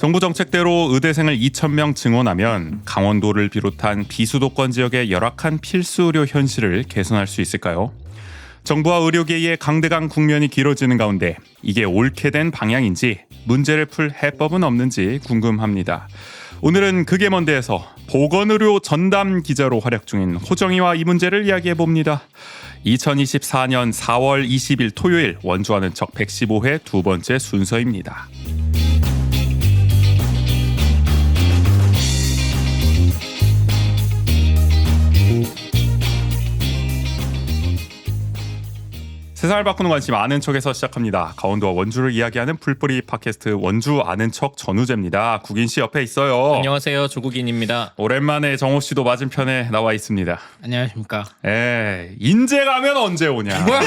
정부 정책대로 의대생을 2,000명 증원하면 강원도를 비롯한 비수도권 지역의 열악한 필수 의료 현실을 개선할 수 있을까요? 정부와 의료계의 강대강 국면이 길어지는 가운데 이게 옳게 된 방향인지 문제를 풀 해법은 없는지 궁금합니다. 오늘은 그게 뭔데에서 보건의료 전담 기자로 활약 중인 호정이와 이 문제를 이야기해봅니다. 2024년 4월 20일 토요일 원주하는 척 115회 두 번째 순서입니다. 세상을 바꾸는 관심 아는 척에서 시작합니다. 강원도와 원주를 이야기하는 풀뿌리 팟캐스트 원주 아는 척 전우재입니다. 국인 씨 옆에 있어요. 안녕하세요, 조국인입니다. 오랜만에 정호 씨도 맞은편에 나와 있습니다. 안녕하십니까. 인제 가면 언제 오냐? 뭐야?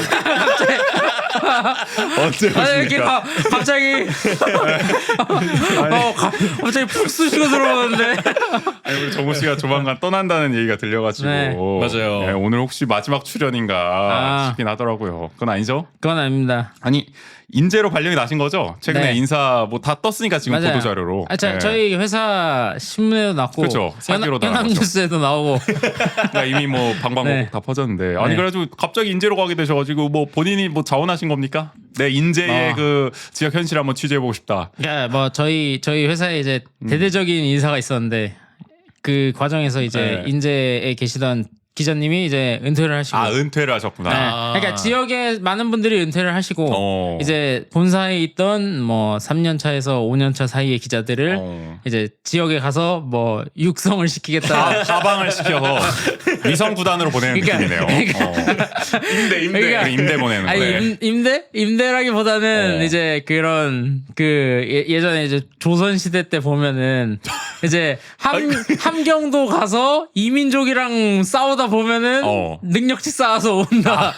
언제 이렇게 오십니까? 갑자기 갑자기 푹 쑤시고 들어오는데. 아니, 우리 정호 씨가 조만간 떠난다는 얘기가 들려가지고 네. 맞아요. 오늘 혹시 마지막 출연인가 싶긴 하더라고요. 그건 아니죠? 그건 아닙니다. 아니 인재로 발령이 나신 거죠? 최근에 네. 인사 뭐 다 떴으니까 지금 맞아요. 보도자료로. 저희 회사 신문에도 났고, 그렇죠. 사기로도 나왔죠. 연합뉴스에도 나오고. 그러니까 이미 뭐 방방곡곡 네. 다 퍼졌는데 아니 네. 그래가지고 갑자기 인재로 가게 되셔가지고 뭐 본인이 뭐 자원하신 겁니까? 네 인재의 그 지역 현실 한번 취재해보고 싶다. 그러니까 뭐 저희 회사에 이제 대대적인 인사가 있었는데 그 과정에서 이제 네. 인재에 계시던 기자님이 이제 은퇴를 하시고. 은퇴를 하셨구나. 네. 그러니까 지역에 많은 분들이 은퇴를 하시고 이제 본사에 있던 뭐 3년 차에서 5년 차 사이의 기자들을 이제 지역에 가서 뭐 육성을 시키겠다. 하방을 시켜서 위성 구단으로 보내는 느낌이네요. 임대 보내는 거예요. 아니 임대라기보다는 이제 그런 그 예전에 이제 조선 시대 때 보면은 이제 함경도 가서 이민족이랑 싸우다 보면은 능력치 쌓아서 온다.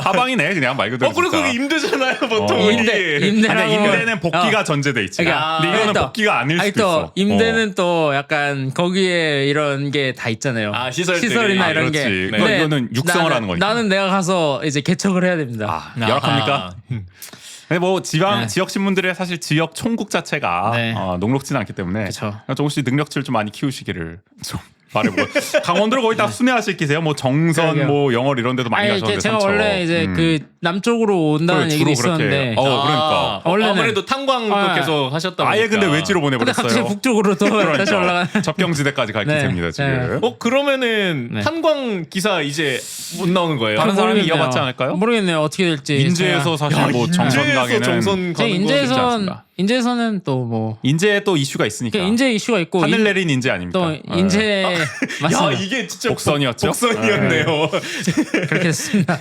하방이네 그냥 말 그대로. 그리고 그게 임대잖아요, 보통. 임대는 복귀가 전제돼 있지. 그러니까, 근데 이거는 복귀가 아닐 수도 있어. 임대는 또 약간 거기에 이런 게 다 있잖아요. 시설이나 이런 게. 그렇지. 근데 이거는 육성을 하는 거니까. 나는 내가 가서 이제 개척을 해야 됩니다. 열악합니까? 근데 뭐 지역 신문들의 사실 지역 총국 자체가 녹록지는 않기 때문에 조금씩 능력치를 좀 많이 키우시기를 좀 말해보고. 강원도를 거의 다 순회하실 기세요. 뭐 정선, 뭐 영월 이런 데도 많이 가셨는데. 제가 원래 이제 그 남쪽으로 온다는 얘기도 있었는데. 그러니까. 원래는 아무래도 탄광도 계속 하셨다 보니까. 아예 근데 외지로 근데 보내버렸어요. 갑자기 북쪽으로 또 다시 올라가는. 접경지대까지 갈 기세입니다 지금. 그러면은 탄광 기사 이제 못 나오는 거예요? 다른 사람이 이어받지 않을까요? 모르겠네요. 어떻게 될지. 인제에서 사실 뭐 정선 가기는 인제에서는 또 뭐 인제에 또 이슈가 있으니까. 인제 이슈가 있고 하늘 내린 인재 아닙니까? 또 인제 맞습니다. 야, 이게 진짜 복선이었죠. 복선이었네요. 그렇게 됐습니다.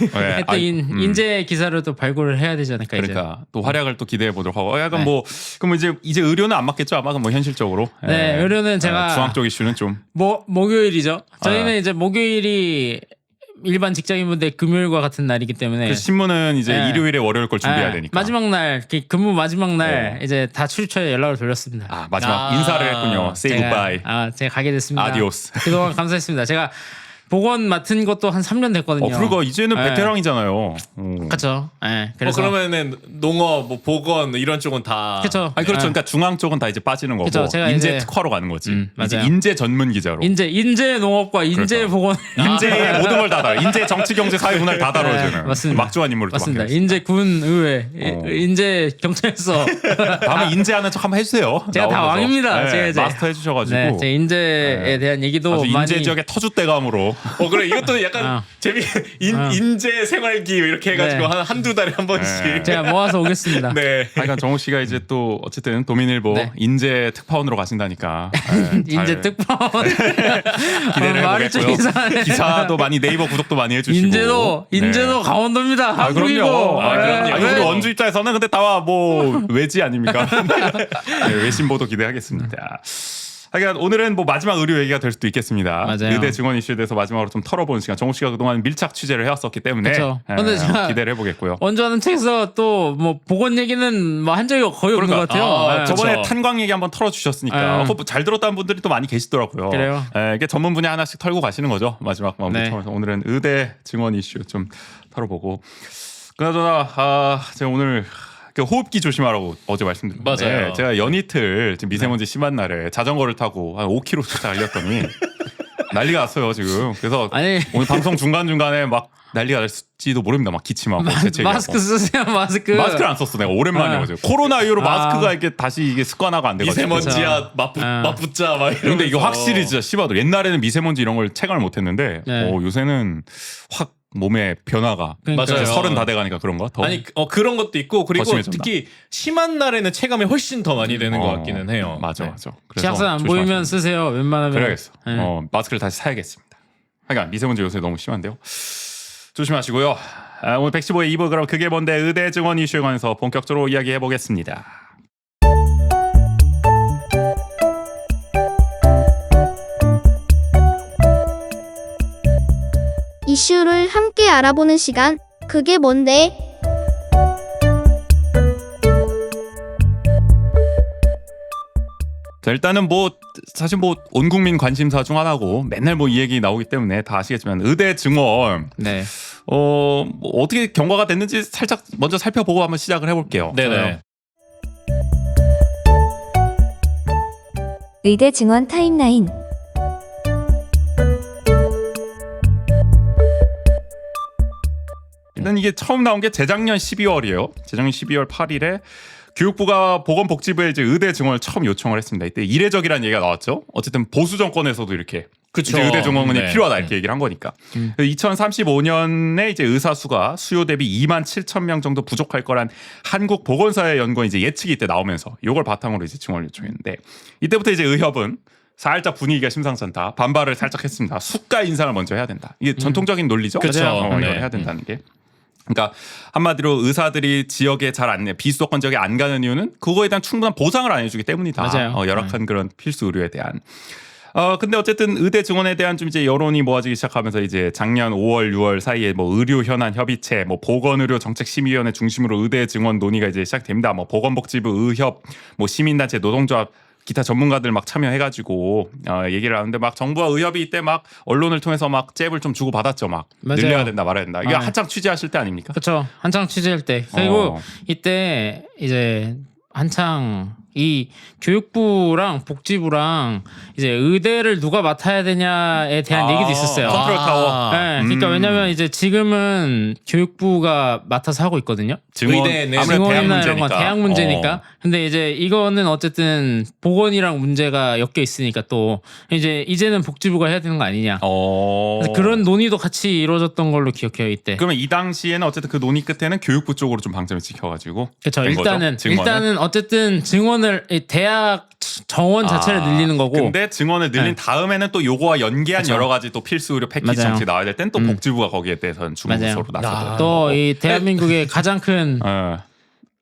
또 인재 기사를 또 발굴을 해야 되지 않을까. 그러니까 또 활약을 또 기대해 보도록 하고. 약간 뭐 그럼 이제 의료는 안 맞겠죠 아마 뭐 현실적으로. 네, 의료는 제가 중앙 쪽 이슈는 좀 목요일이죠. 저희는 이제 목요일이 일반 직장인분들 금요일과 같은 날이기 때문에 그 신문은 이제 일요일에 월요일 걸 준비해야 되니까 마지막 날 근무 마지막 날 이제 다 출입처에 연락을 돌렸습니다. 마지막 인사를 했군요. Say goodbye. 제가 가게 됐습니다. 아디오스. 그동안 감사했습니다. 제가 보건 맡은 것도 한 3년 됐거든요. 그리고 이제는 베테랑이잖아요. 그렇죠. 그래서 그러면은 농업, 뭐 보건 이런 쪽은 다. 그렇죠. 그렇죠. 그러니까 중앙 쪽은 다 이제 빠지는 거고 그쵸, 제가 인재 이제 특화로 가는 거지. 이제 맞아요. 인재 전문 기자로. 인재 농업과 인재 보건. 인재의 모든 걸 다 다뤄. 인재 정치 경제 사회 문화를 다 다뤄주는. 맞습니다. 막중한 인물을 또 맞습니다. 맡겨요. 인재 군 의회, 인재 경찰서. 다음에 인재하는 척 한번 해주세요. 제가 다 왕입니다. 제가 이제 마스터 해주셔가지고. 제 인재에 대한 얘기도 아주 많이. 인재 지역의 터줏대감으로. 그래 이것도 약간 인재 생활기 이렇게 해가지고 한두 달에 한 번씩. 제가 모아서 오겠습니다. 네. 그러니까 정우 씨가 이제 또 어쨌든 도민일보 인재 특파원으로 가신다니까. 인재 특파원. 기대를 해보겠고요. 기사도 많이 네이버 구독도 많이 해주시고. 인재도 강원도입니다. 그럼요. 그럼요. 우리 원주 입장에서는 근데 다 뭐 외지 아닙니까? 외신 보도 기대하겠습니다. 하여간 오늘은 뭐 마지막 의료 얘기가 될 수도 있겠습니다. 맞아요. 의대 증원 이슈에 대해서 마지막으로 좀 털어보는 시간. 정우 씨가 그동안 밀착 취재를 해왔었기 때문에 근데 제가 기대를 해보겠고요. 원주하는 책에서 또 뭐 보건 얘기는 뭐 한 적이 거의 없는 것 같아요. 저번에 탄광 얘기 한번 털어주셨으니까 그거 잘 들었다는 분들이 또 많이 계시더라고요. 그래요? 이게 전문 분야 하나씩 털고 가시는 거죠. 마지막 마무리 털어서 오늘은 의대 증원 이슈 좀 털어보고. 그나저나 제가 오늘 그 호흡기 조심하라고 어제 말씀드렸는데 맞아요. 제가 연이틀 지금 미세먼지 심한 날에 자전거를 타고 한 5km 달렸더니 난리가 났어요 지금. 그래서 아니. 오늘 방송 중간 중간에 막 난리가 날지도 모릅니다. 막 기침하고 재채기하고. 마스크 쓰세요, 마스크. 마스크를 안 썼어. 내가 오랜만에 어제 코로나 이후로 아. 마스크가 이게 다시 이게 습관화가 안 돼가지고. 미세먼지야 맞붙자 막 이러면서. 근데 이거 확실히 진짜 심하더라고. 옛날에는 미세먼지 이런 걸 체감을 못했는데 네. 요새는 확 몸에 변화가. 그러니까요. 맞아요. 30 다 돼가니까 그런가? 더. 아니 그런 것도 있고 그리고 더 심해졌나? 특히 심한 날에는 체감이 훨씬 더 많이 되는 것 같기는 해요. 맞아 네. 맞아. 그래서 지하철 안 조심하셔야 보이면 돼요. 쓰세요. 웬만하면. 그래야겠어. 네. 마스크를 다시 사야겠습니다. 그러니까 미세먼지 요새 너무 심한데요. 조심하시고요. 오늘 115의 2부 그럼 그게 뭔데 의대 증원 이슈에 관해서 본격적으로 이야기해 보겠습니다. 이슈를 함께 알아보는 시간, 그게 뭔데? 자, 일단은 뭐 사실 뭐 온 국민 관심사 중 하나고 맨날 뭐 이 얘기 나오기 때문에 다 아시겠지만 의대 증원 네. 뭐 어떻게 경과가 됐는지 살짝 먼저 살펴보고 한번 시작을 해볼게요. 네네. 의대 증원 타임라인. 일단 이게 처음 나온 게 재작년 12월이에요. 재작년 12월 8일에 교육부가 보건복지부에 이제 의대 증원을 처음 요청을 했습니다. 이때 이례적이라는 얘기가 나왔죠. 어쨌든 보수 정권에서도 이렇게 그쵸. 이제 의대 증원이 네. 필요하다 이렇게 얘기를 한 거니까. 2035년에 이제 의사 수가 수요 대비 2만 7천 명 정도 부족할 거란 한국보건사회연구원 이제 예측이 이때 나오면서 이걸 바탕으로 이제 증원을 요청했는데 이때부터 이제 의협은 살짝 분위기가 심상치 않다. 반발을 살짝 했습니다. 수가 인상을 먼저 해야 된다. 이게 전통적인 논리죠. 그쵸. 이걸 네. 해야 된다는 게. 그러니까 한마디로 의사들이 지역에 잘 안 비수도권 지역에 안 가는 이유는 그거에 대한 충분한 보상을 안 해주기 때문이다. 맞아요. 열악한 그런 필수 의료에 대한. 근데 어쨌든 의대 증원에 대한 좀 이제 여론이 모아지기 시작하면서 이제 작년 5월, 6월 사이에 뭐 의료 현안 협의체, 뭐 보건의료 정책심의위원회 중심으로 의대 증원 논의가 이제 시작됩니다. 뭐 보건복지부, 의협, 뭐 시민단체, 노동조합 기타 전문가들 막 참여해가지고 얘기를 하는데 막 정부와 의협이 이때 막 언론을 통해서 막 잽을 좀 주고 받았죠. 막 맞아요. 늘려야 된다 말아야 된다. 이게 아. 한창 취재하실 때 아닙니까? 그렇죠. 한창 취재할 때. 그리고 어. 이때 이제 한창 이 교육부랑 복지부랑 이제 의대를 누가 맡아야 되냐에 대한 얘기도 있었어요. 컨트롤 타워. 네, 그러니까 왜냐면 이제 지금은 교육부가 맡아서 하고 있거든요. 증원 의대는 아무래도 대학 증원이나 이런 문제니까. 건 대학 문제니까. 근데 이제 이거는 어쨌든 보건이랑 문제가 엮여 있으니까 또 이제는 복지부가 해야 되는 거 아니냐. 그래서 그런 논의도 같이 이루어졌던 걸로 기억해요 이때. 그러면 이 당시에는 어쨌든 그 논의 끝에는 교육부 쪽으로 좀 방점을 찍혀가지고. 그렇죠. 된 거죠? 일단은 증원은? 어쨌든 증원을 이 대학 정원 자체를 늘리는 거고. 근데 증원을 늘린 네. 다음에는 또 요거와 연계한 그쵸. 여러 가지 또 필수 의료 패키지 맞아요. 정책이 나와야 될 땐 또 복지부가 거기에 대해서는 맞아요. 주무부서로 나서고. 또 이 대한민국의 가장 큰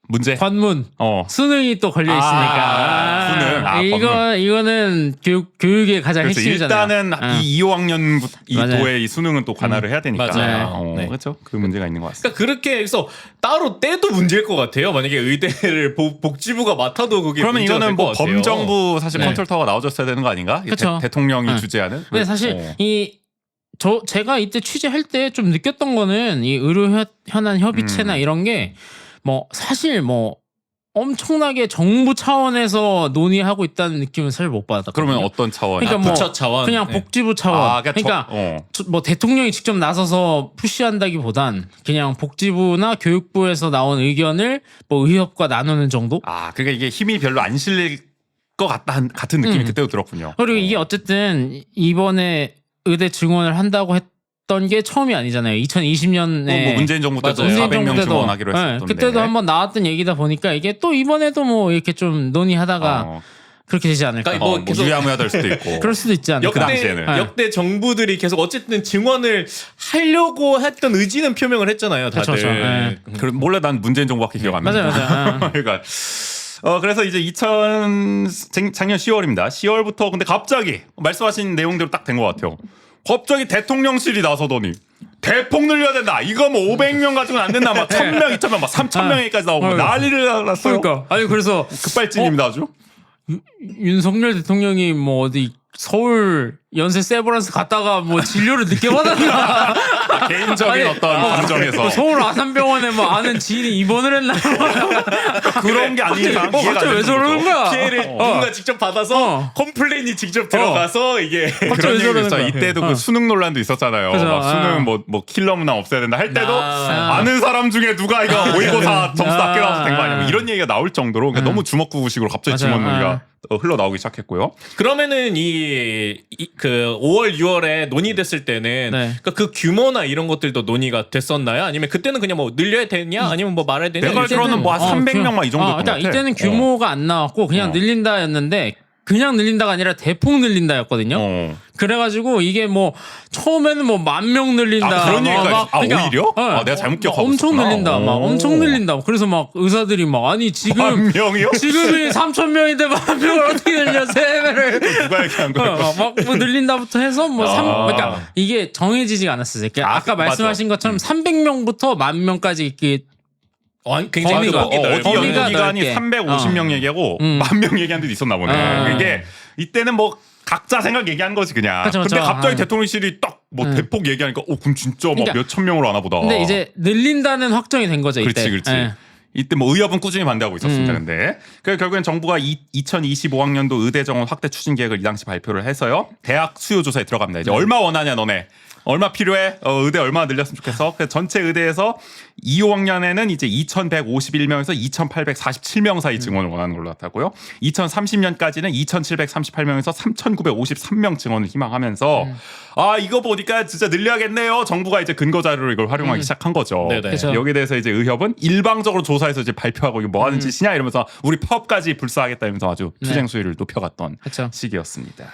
문제. 관문 수능이 또 걸려 있으니까. 수능. 이거는 교육의 가장 그렇죠. 핵심이잖아요. 일단은 이 2학년 맞아요. 이도의 이 수능은 또 관할을 해야 되니까. 맞아요. 네. 그렇죠. 그 문제가 있는 것 같습니다. 그러니까 그렇게 해서 따로 떼도 문제일 것 같아요. 만약에 의대를 복지부가 맡아도 그게 그러면 문제가 이거는 될것 뭐 같아요. 범정부 사실 네. 컨트롤 타워가 나와줬어야 되는 거 아닌가? 그쵸. 대통령이 네. 주재하는. 근데 사실 제가 이때 취재할 때 좀 느꼈던 거는 이 의료 현안 협의체나 이런 게 뭐 사실 뭐 엄청나게 정부 차원에서 논의하고 있다는 느낌은 사실 못 받았거든요. 그러면 어떤 차원이? 그러니까 뭐 부처 차원. 그냥 네. 복지부 차원. 그러니까 어. 뭐 대통령이 직접 나서서 푸시한다기보단 그냥 복지부나 교육부에서 나온 의견을 뭐 의협과 나누는 정도. 그러니까 이게 힘이 별로 안 실릴 것 같은 느낌이 그때도 들었군요. 그리고 이게 어쨌든 이번에 의대 증원을 한다고 했던 게 처음이 아니잖아요. 2020년에 뭐 문재인 정부 때도 맞아요. 400명 증원하기로 했었던데. 그때도 한번 나왔던 얘기다 보니까 이게 또 이번에도 뭐 이렇게 좀 논의하다가 그렇게 되지 않을까. 그러니까 뭐 계속 유야무야 될 수도 있고. 그럴 수도 있지 않을까. 그 당시에는. 역대 정부들이 계속 어쨌든 증원을 하려고 했던 의지는 표명을 했잖아요. 다들. 그쵸, 네. 몰래 난 문재인 정부밖에 기억 안 나요. 맞아요. 그러니까 그래서 이제 작년 10월입니다. 10월부터 근데 갑자기 말씀하신 내용대로 딱 된 것 같아요. 갑자기 대통령실이 나서더니 대폭 늘려야 된다. 이거 뭐 500명 가지고는 안 된다. 막 1000명, 2000명, 막 3000명까지 나오고 난리를 났어요. 그러니까 아니 그래서 급발진입니다 아주. 윤석열 대통령이 뭐 어디 서울 연세 세브란스 갔다가 뭐 진료를 늦게 받았나? 개인적인 아니, 어떤 감정에서 서울 아산병원에 뭐 아는 지인이 입원을 했나? 그런 게 아닌 이상 이해가 갑자기 안 왜 되는 저러는 거죠. 거야? 피해를 누군가 직접 받아서 컴플레인이 직접 들어가서 이게 갑자기 그런 왜 얘기도 저러는 있어. 거야? 이때도 그 수능 논란도 있었잖아요. 그죠. 막 수능 뭐 킬러 문항 없애야 된다 할 때도 아. 아는 사람 중에 누가 이거 모의고사 점수 낮게 나와서 된 거 아니야? 아. 뭐 이런 얘기가 나올 정도로 그러니까 너무 주먹구구식으로 갑자기 맞아요. 증언 논의가 흘러나오기 시작했고요. 그러면은 그 5월 6월에 논의됐을 때는 네. 그러니까 그 규모나 이런 것들도 논의가 됐었나요? 아니면 그때는 그냥 뭐 늘려야 되냐? 아니면 뭐 말아야 되냐? 내가 알기로는 뭐 한 300명만 이 정도였던 것 그러니까 같아. 이때는 규모가 안 나왔고 그냥 늘린다였는데 그냥 늘린다가 아니라 대폭 늘린다였거든요. 그래가지고 이게 뭐 처음에는 뭐 10,000명 늘린다. 아, 그런 막, 얘기가 막 있- 아, 그러니까, 오히려? 예. 아, 내가 잘못 기억하고 엄청 있었구나. 늘린다. 막 오. 엄청 늘린다. 그래서 막 의사들이 막 아니 지금 10,000명이요? 지금이 3,000명인데 10,000명을 어떻게 늘려 3배를 누가 얘기한 거야? 막뭐 늘린다부터 해서 뭐 그러니까 이게 정해지지가 않았어요. 그러니까 아까 맞아. 말씀하신 것처럼 300명부터 10,000명까지 이렇게 굉장히 범위가- 폭이 넓- 어디 범위가 연구 기간이 넓게. 350명 얘기하고 10,000명 얘기한 데도 있었나 보네. 이게 이때는 뭐 각자 생각 얘기한 거지 그냥. 그쵸, 근데 그쵸. 갑자기 아. 대통령실이 딱 뭐 대폭 얘기하니까 그럼 진짜 막 그러니까- 몇천 명으로 하나 보다. 근데 이제 늘린다는 확정이 된 거죠. 이때. 그렇지. 예. 이때 뭐 의협은 꾸준히 반대하고 있었습니다. 근데 그래서 결국엔 정부가 2025학년도 의대 정원 확대 추진 계획을 이 당시 발표를 해서요. 대학 수요 조사에 들어갑니다. 이제 얼마 원하냐 너네. 얼마 필요해? 의대 얼마 늘렸으면 좋겠어. 그래서 전체 의대에서 25학년에는 이제 2,151명에서 2,847명 사이 증원을 원하는 걸로 나타고요. 2030년까지는 2,738명에서 3,953명 증원을 희망하면서 아 이거 보니까 진짜 늘려야겠네요. 정부가 이제 근거 자료로 이걸 활용하기 시작한 거죠. 네네. 그쵸. 여기에 대해서 이제 의협은 일방적으로 조사해서 이제 발표하고 이거 뭐 하는 짓이냐 이러면서 우리 파업까지 불사하겠다 이러면서 아주 투쟁 수위를 높여갔던 그쵸. 시기였습니다.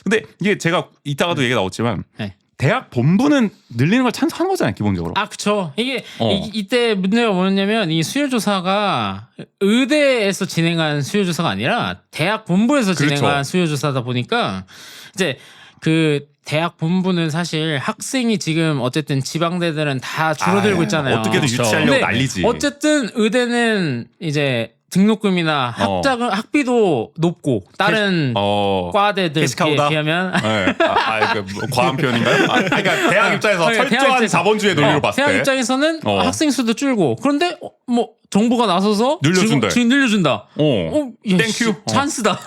근데 이게 제가 이따가도 얘기 나왔지만 네. 대학 본부는 늘리는 걸 찬성하는 거잖아요 기본적으로. 아, 그쵸. 이게 어. 이때 문제가 뭐였냐면 이 수요조사가 의대에서 진행한 수요조사가 아니라 대학 본부에서 그렇죠. 진행한 수요조사다 보니까 이제 그 대학 본부는 사실 학생이 지금 어쨌든 지방대들은 다 줄어들고 있잖아요. 어떻게든 그렇죠. 유치하려고 근데 난리지. 어쨌든 의대는 이제 등록금이나 학비도 높고 다른 과대들에 캐시카우다? 비하면 네. 뭐 과한 표현인가요? 그러니까 대학 입장에서 그러니까 대학 철저한 입장에서- 자본주의 논리로 봤을 대학 때 입장에서는 학생 수도 줄고 그런데 뭐 정부가 나서서 늘려준대. 지금 늘려준다. 야, 땡큐. 씨, 찬스다.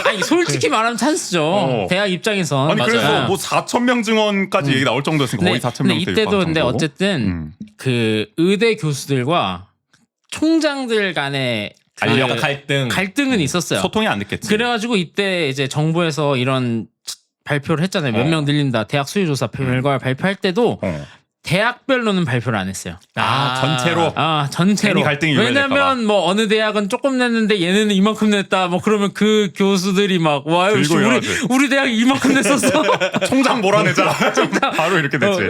아니 솔직히 말하면 찬스죠. 대학 입장에선. 아니 맞아요. 그래서 뭐 4,000명 증원까지 얘기 나올 정도였으니까 거의 4,000명 근데 이때도 근데 어쨌든 그 의대 교수들과 총장들 간의 그 알력 갈등은 있었어요. 소통이 안 됐겠지. 그래가지고 이때 이제 정부에서 이런 발표를 했잖아요. 몇 명 늘린다. 대학 수요조사 결과를 발표할 때도 대학별로는 발표를 안 했어요. 전체로. 전체로. 괜히 갈등이 유발될까 봐. 왜냐면 뭐 어느 대학은 조금 냈는데 얘네는 이만큼 냈다. 뭐 그러면 그 교수들이 막 와, 역시 들고 일어나지. 우리 대학이 이만큼 냈었어. 총장 몰아내자. 바로 이렇게 됐지.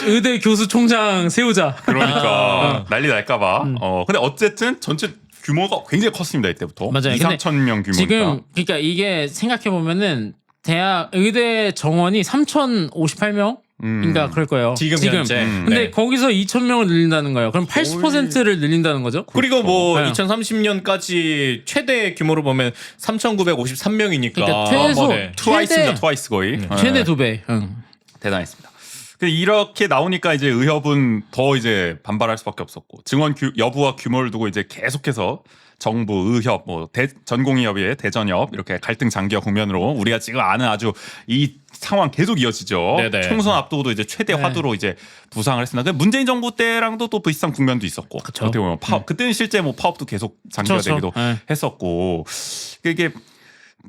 의대 교수 총장 세우자. 그러니까 난리 날까봐. 근데 어쨌든 전체 규모가 굉장히 컸습니다 이때부터. 맞아요. 2,3,000명 규모니까. 지금 그러니까 이게 생각해 보면은 대학 의대 정원이 3,058명. 인가 그럴 거예요. 지금 현재. 근데 네. 거기서 2,000명을 늘린다는 거예요. 그럼 80%를 늘린다는 거죠? 그리고 뭐 네. 2030년까지 최대 규모로 보면 3,953명이니까 그러니까 최소 트와이스입니다. 트와이스 거의. 최대 2배. 대단했습니다. 이렇게 나오니까 이제 의협은 더 이제 반발할 수밖에 없었고 증원 여부와 규모를 두고 이제 계속해서 정부, 의협, 뭐 전공의협의 대전협 이렇게 갈등 장기화 국면으로 우리가 지금 아는 아주 이 상황 계속 이어지죠. 네네. 총선 앞두고도 이제 최대 화두로 이제 부상을 했습니다. 근데 문재인 정부 때랑도 또 비슷한 국면도 있었고 그쵸. 어떻게 보면 그때는 실제 뭐 파업도 계속 장기화되기도 그렇죠. 했었고 이게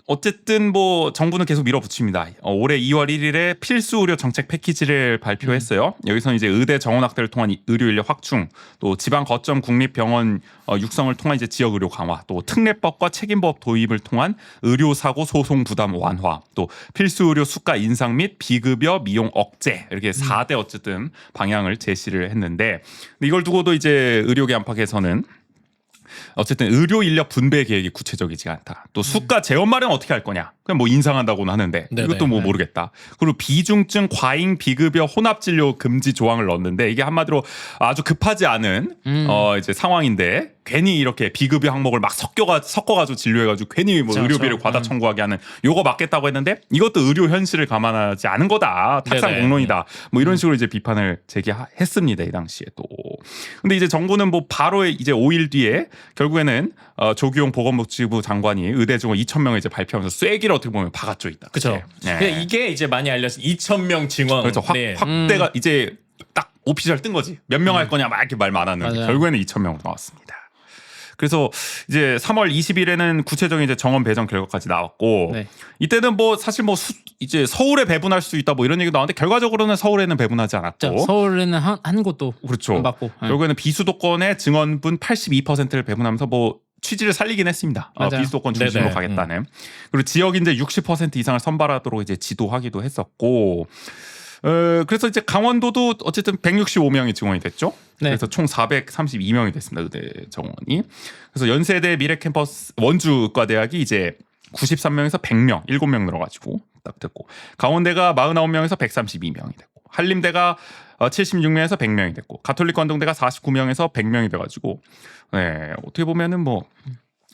어쨌든 뭐 정부는 계속 밀어붙입니다. 올해 2월 1일에 필수 의료 정책 패키지를 발표했어요. 여기서는 이제 의대 정원 확대를 통한 의료 인력 확충, 또 지방 거점 국립병원 육성을 통한 이제 지역 의료 강화, 또 특례법과 책임법 도입을 통한 의료 사고 소송 부담 완화, 또 필수 의료 수가 인상 및 비급여 미용 억제 이렇게 4대 어쨌든 방향을 제시를 했는데 이걸 두고도 이제 의료계 안팎에서는 어쨌든 의료 인력 분배 계획이 구체적이지 않다. 또 수가 재원 마련 어떻게 할 거냐? 그냥 뭐 인상한다고는 하는데 네네. 이것도 뭐 모르겠다. 그리고 비중증 과잉 비급여 혼합 진료 금지 조항을 넣었는데 이게 한마디로 아주 급하지 않은 이제 상황인데 괜히 이렇게 비급여 항목을 막 섞어가지고 진료해가지고 괜히 뭐 그렇죠. 의료비를 과다 청구하게 하는 요거 막겠다고 했는데 이것도 의료 현실을 감안하지 않은 거다. 탁상 네네. 공론이다. 뭐 이런 식으로 이제 비판을 제기했습니다. 이 당시에 또. 근데 이제 정부는 뭐 바로 이제 5일 뒤에 결국에는 조규용 보건복지부 장관이 의대 증원 2,000명을 이제 발표하면서 쐐기를 어떻게 보면 박았죠. 이 당시에. 그렇죠. 네. 이게 이제 많이 알려진 2,000명 증원. 그래서 확대가 이제 딱 오피셜 뜬 거지. 몇 명 할 거냐 막 이렇게 말 많았는데 맞아요. 결국에는 2,000명으로 나왔습니다. 그래서 이제 3월 20일에는 구체적인 이제 정원 배정 결과까지 나왔고 네. 이때는 뭐 사실 뭐 이제 서울에 배분할 수 있다 뭐 이런 얘기도 나왔는데 결과적으로는 서울에는 배분하지 않았고 서울에는 한 곳도 그렇죠. 안 받고. 결국에는 비수도권의 증원분 82%를 배분하면서 뭐 취지를 살리긴 했습니다. 맞아요. 비수도권 중심으로 네네. 가겠다는. 그리고 지역 이제 60% 이상을 선발하도록 이제 지도하기도 했었고. 그래서 이제 강원도도 어쨌든 165명이 증원이 됐죠. 네. 그래서 총 432명이 됐습니다. 의대 정원이. 그래서 연세대 미래캠퍼스 원주과대학이 이제 93명에서 100명, 7명 늘어가지고 딱 됐고 강원대가 49명에서 132명이 됐고 한림대가 76명에서 100명이 됐고 가톨릭 관동대가 49명에서 100명이 돼가지고 네, 어떻게 보면은 뭐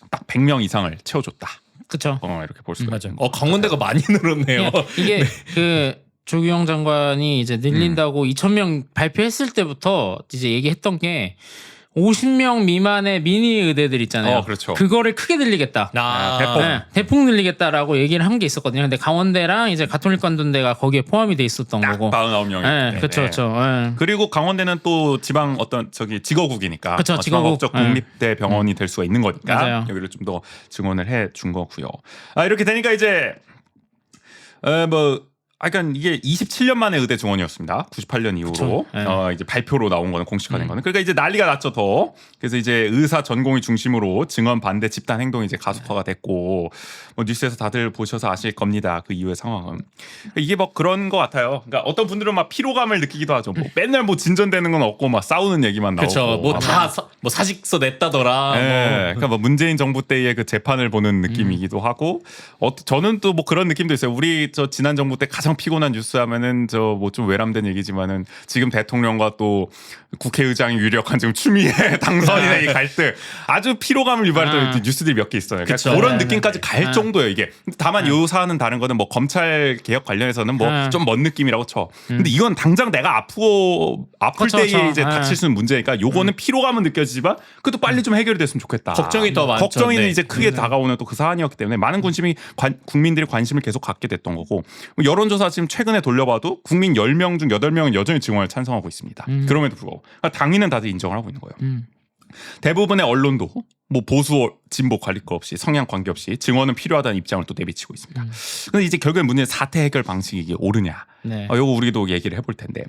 딱 100명 이상을 채워줬다. 그렇죠. 이렇게 볼 수가 맞아요. 있습니다. 강원대가 많이 늘었네요. 이게 그 조규영 장관이 이제 늘린다고 2,000명 발표했을 때부터 이제 얘기했던 게 50명 미만의 미니 의대들 있잖아요. 그렇죠. 그거를 크게 늘리겠다. 대폭. 네, 대폭 늘리겠다라고 얘기를 한 게 있었거든요. 근데 강원대랑 이제 가톨릭 관동대가 거기에 포함이 돼 있었던 거고. 49명이. 네, 그렇죠, 그렇죠. 네. 그리고 강원대는 또 지방 어떤 직어국이니까 그쵸, 직어국. 지방법적 국립대 병원이 될 수가 있는 거니까 맞아요. 여기를 좀 더 증원을 해 준 거고요. 이렇게 되니까 이제 뭐 그러니까 이게 27년 만에 의대 증원이었습니다. 98년 이후로 그쵸. 네. 이제 발표로 나온 거는 공식화된 거는. 그러니까 이제 난리가 났죠 더. 그래서 이제 의사 전공의 중심으로 증원 반대 집단 행동이 이제 가속화가 됐고 뭐 뉴스에서 다들 보셔서 아실 겁니다. 그 이후의 상황은 그러니까 이게 뭐 그런 것 같아요. 그러니까 어떤 분들은 막 피로감을 느끼기도 하죠. 뭐 맨날 뭐 진전되는 건 없고 막 싸우는 얘기만 나오고. 그렇죠. 뭐 다 뭐 사직서 냈다더라. 네, 뭐. 그러니까 뭐 문재인 정부 때의 그 재판을 보는 느낌이기도 하고, 저는 또 뭐 그런 느낌도 있어요. 우리 저 지난 정부 때 가장 피곤한 뉴스 하면은 저 뭐 좀 외람된 얘기지만은 지금 대통령과 또 국회의장이 유력한 지금 추미애 당선인의 이 갈등 아주 피로감을 유발했던 뉴스들이 몇 개 있어요. 그러니까 그쵸. 그런 네, 느낌까지 네. 갈 정도예요 이게. 다만 요 사안은 다른 거는 뭐 검찰 개혁 관련해서는 뭐 좀 먼 느낌이라고 쳐. 근데 이건 당장 내가 아플 그쵸, 때에 그쵸. 이제 닥칠 수 있는 문제니까 요거는 피로감은 느껴지지만 그래도 빨리 좀 해결이 됐으면 좋겠다. 걱정이 더 많죠. 걱정이 네. 이제 크게 다가오는 또 그 사안이었기 때문에 많은 국민들이 관심을 계속 갖게 됐던 거고 여론조사 지금 최근에 돌려봐도 국민 10명 중 8명은 여전히 증원을 찬성하고 있습니다. 그럼에도 불구하고 그러니까 당위는 다들 인정을 하고 있는 거예요. 대부분의 언론도 뭐 보수 진보 관리 거 없이 성향 관계없이 증원은 필요하다는 입장을 또 내비치고 있습니다. 근데 이제 결국엔 문제는 사태 해결 방식이 이게 옳으냐. 네. 요거 우리도 얘기를 해볼 텐데.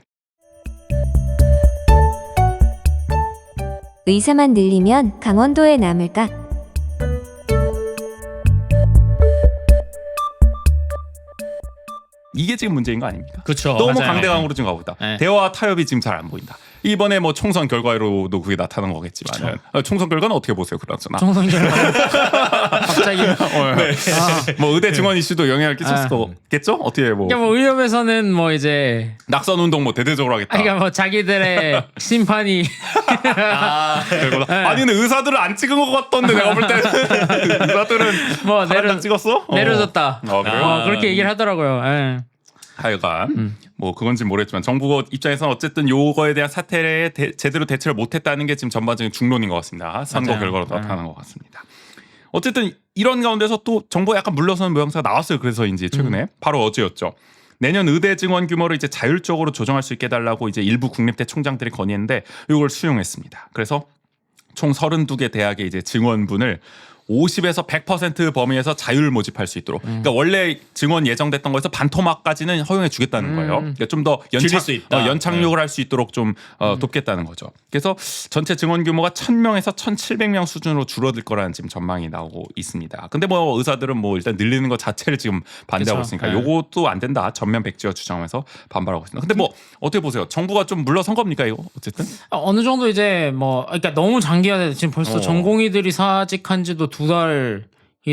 의사만 늘리면 강원도에 남을까? 이게 지금 문제인 거 아닙니까? 그렇죠. 너무 맞아요. 강대강으로 지금 가고 있다. 네. 대화 타협이 지금 잘 안 보인다. 이번에 뭐 총선 결과로도 그게 나타난 거겠지만 총선 결과는 어떻게 보세요, 그러잖아. 총선 결과 갑자기 뭐 의대 증원 이슈도 영향을 끼쳤을 거겠죠? 어떻게 뭐 그러니까 뭐 의협에서는 뭐 이제 낙선 운동 뭐 대대적으로 하겠다. 그러니까 뭐 자기들의 심판이 아니 근데 의사들은 안 찍은 것 같던데 내가 볼 때는 의사들은 뭐 파란당 찍었어? 내려졌다. 그래요? 그렇게 얘기를 하더라고요. 예. 하여간 뭐 그건지 모르겠지만 정부 입장에서는 어쨌든 요거에 대한 사태에 제대로 대처를 못했다는 게 지금 전반적인 중론인 것 같습니다. 선거 맞아요. 결과로 나타나는 것 같습니다. 어쨌든 이런 가운데서 또 정부가 약간 물러서는 모양새가 나왔어요. 그래서인지 최근에 바로 어제였죠. 내년 의대 증원 규모를 이제 자율적으로 조정할 수 있게 해달라고 이제 일부 국립대 총장들이 건의했는데 이걸 수용했습니다. 그래서 총 32개 대학의 이제 증원분을 50에서 100% 범위에서 자율 모집할 수 있도록. 그러니까 원래 증원 예정됐던 거에서 반토막까지는 허용해 주겠다는 거예요. 그러니까 좀 더 줄일 수 있다. 연착륙을 할 수 있도록 좀 돕겠다는 거죠. 그래서 전체 증원 규모가 1,000명에서 1,700명 수준으로 줄어들 거라는 지금 전망이 나오고 있습니다. 근데 뭐 의사들은 뭐 일단 늘리는 것 자체를 지금 반대하고 그쵸. 있으니까 네. 요것도 안 된다. 전면 백지화 주장하면서 반발하고 있습니다. 근데 뭐 어떻게 보세요? 정부가 좀 물러선 겁니까 이거 어쨌든? 어느 정도 이제 뭐 그러니까 너무 장기화돼 지금 벌써 전공의들이 사직한지도 2달이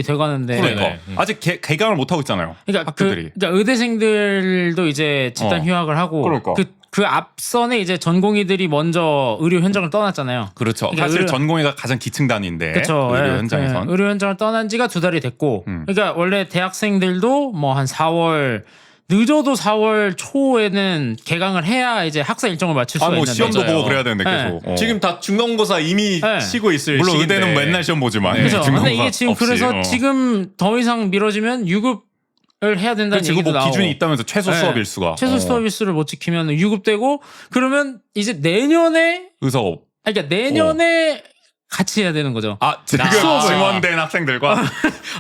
돼가는데. 그러니까 네네. 아직 개강을 못 하고 있잖아요. 그러니까 학교들이. 그러니까 의대생들도 이제 집단 휴학을 하고 그러니까. 그 그 앞선에 이제 전공의들이 먼저 의료 현장을 떠났잖아요. 그렇죠. 그러니까 사실 의료- 전공의가 가장 기층 단위인데 그렇죠. 의료 예, 현장에선 예. 의료 현장을 떠난 지가 2달이 됐고, 그러니까 원래 대학생들도 뭐 한 4월 늦어도 4월 초에는 개강을 해야 이제 학사 일정을 맞출 수가 뭐 있는데. 시험도 맞아요. 보고 그래야 되는데 네. 계속 지금 다 중간고사 이미 네. 치고 있을 물론 시기인데. 의대는 맨날 시험 보지만 그렇죠. 중간고사 근데 이게 지금 없이, 그래서 지금 더 이상 미뤄지면 유급을 해야 된다는 지금 얘기도 뭐 나오고. 기준이 있다면서 최소 네. 수업 일수가 최소 수업 일수를 못 지키면 유급되고, 그러면 이제 내년에 의사가 없- 그러니까 내년에 같이 해야 되는 거죠. 지금 수업을. 증원된 학생들과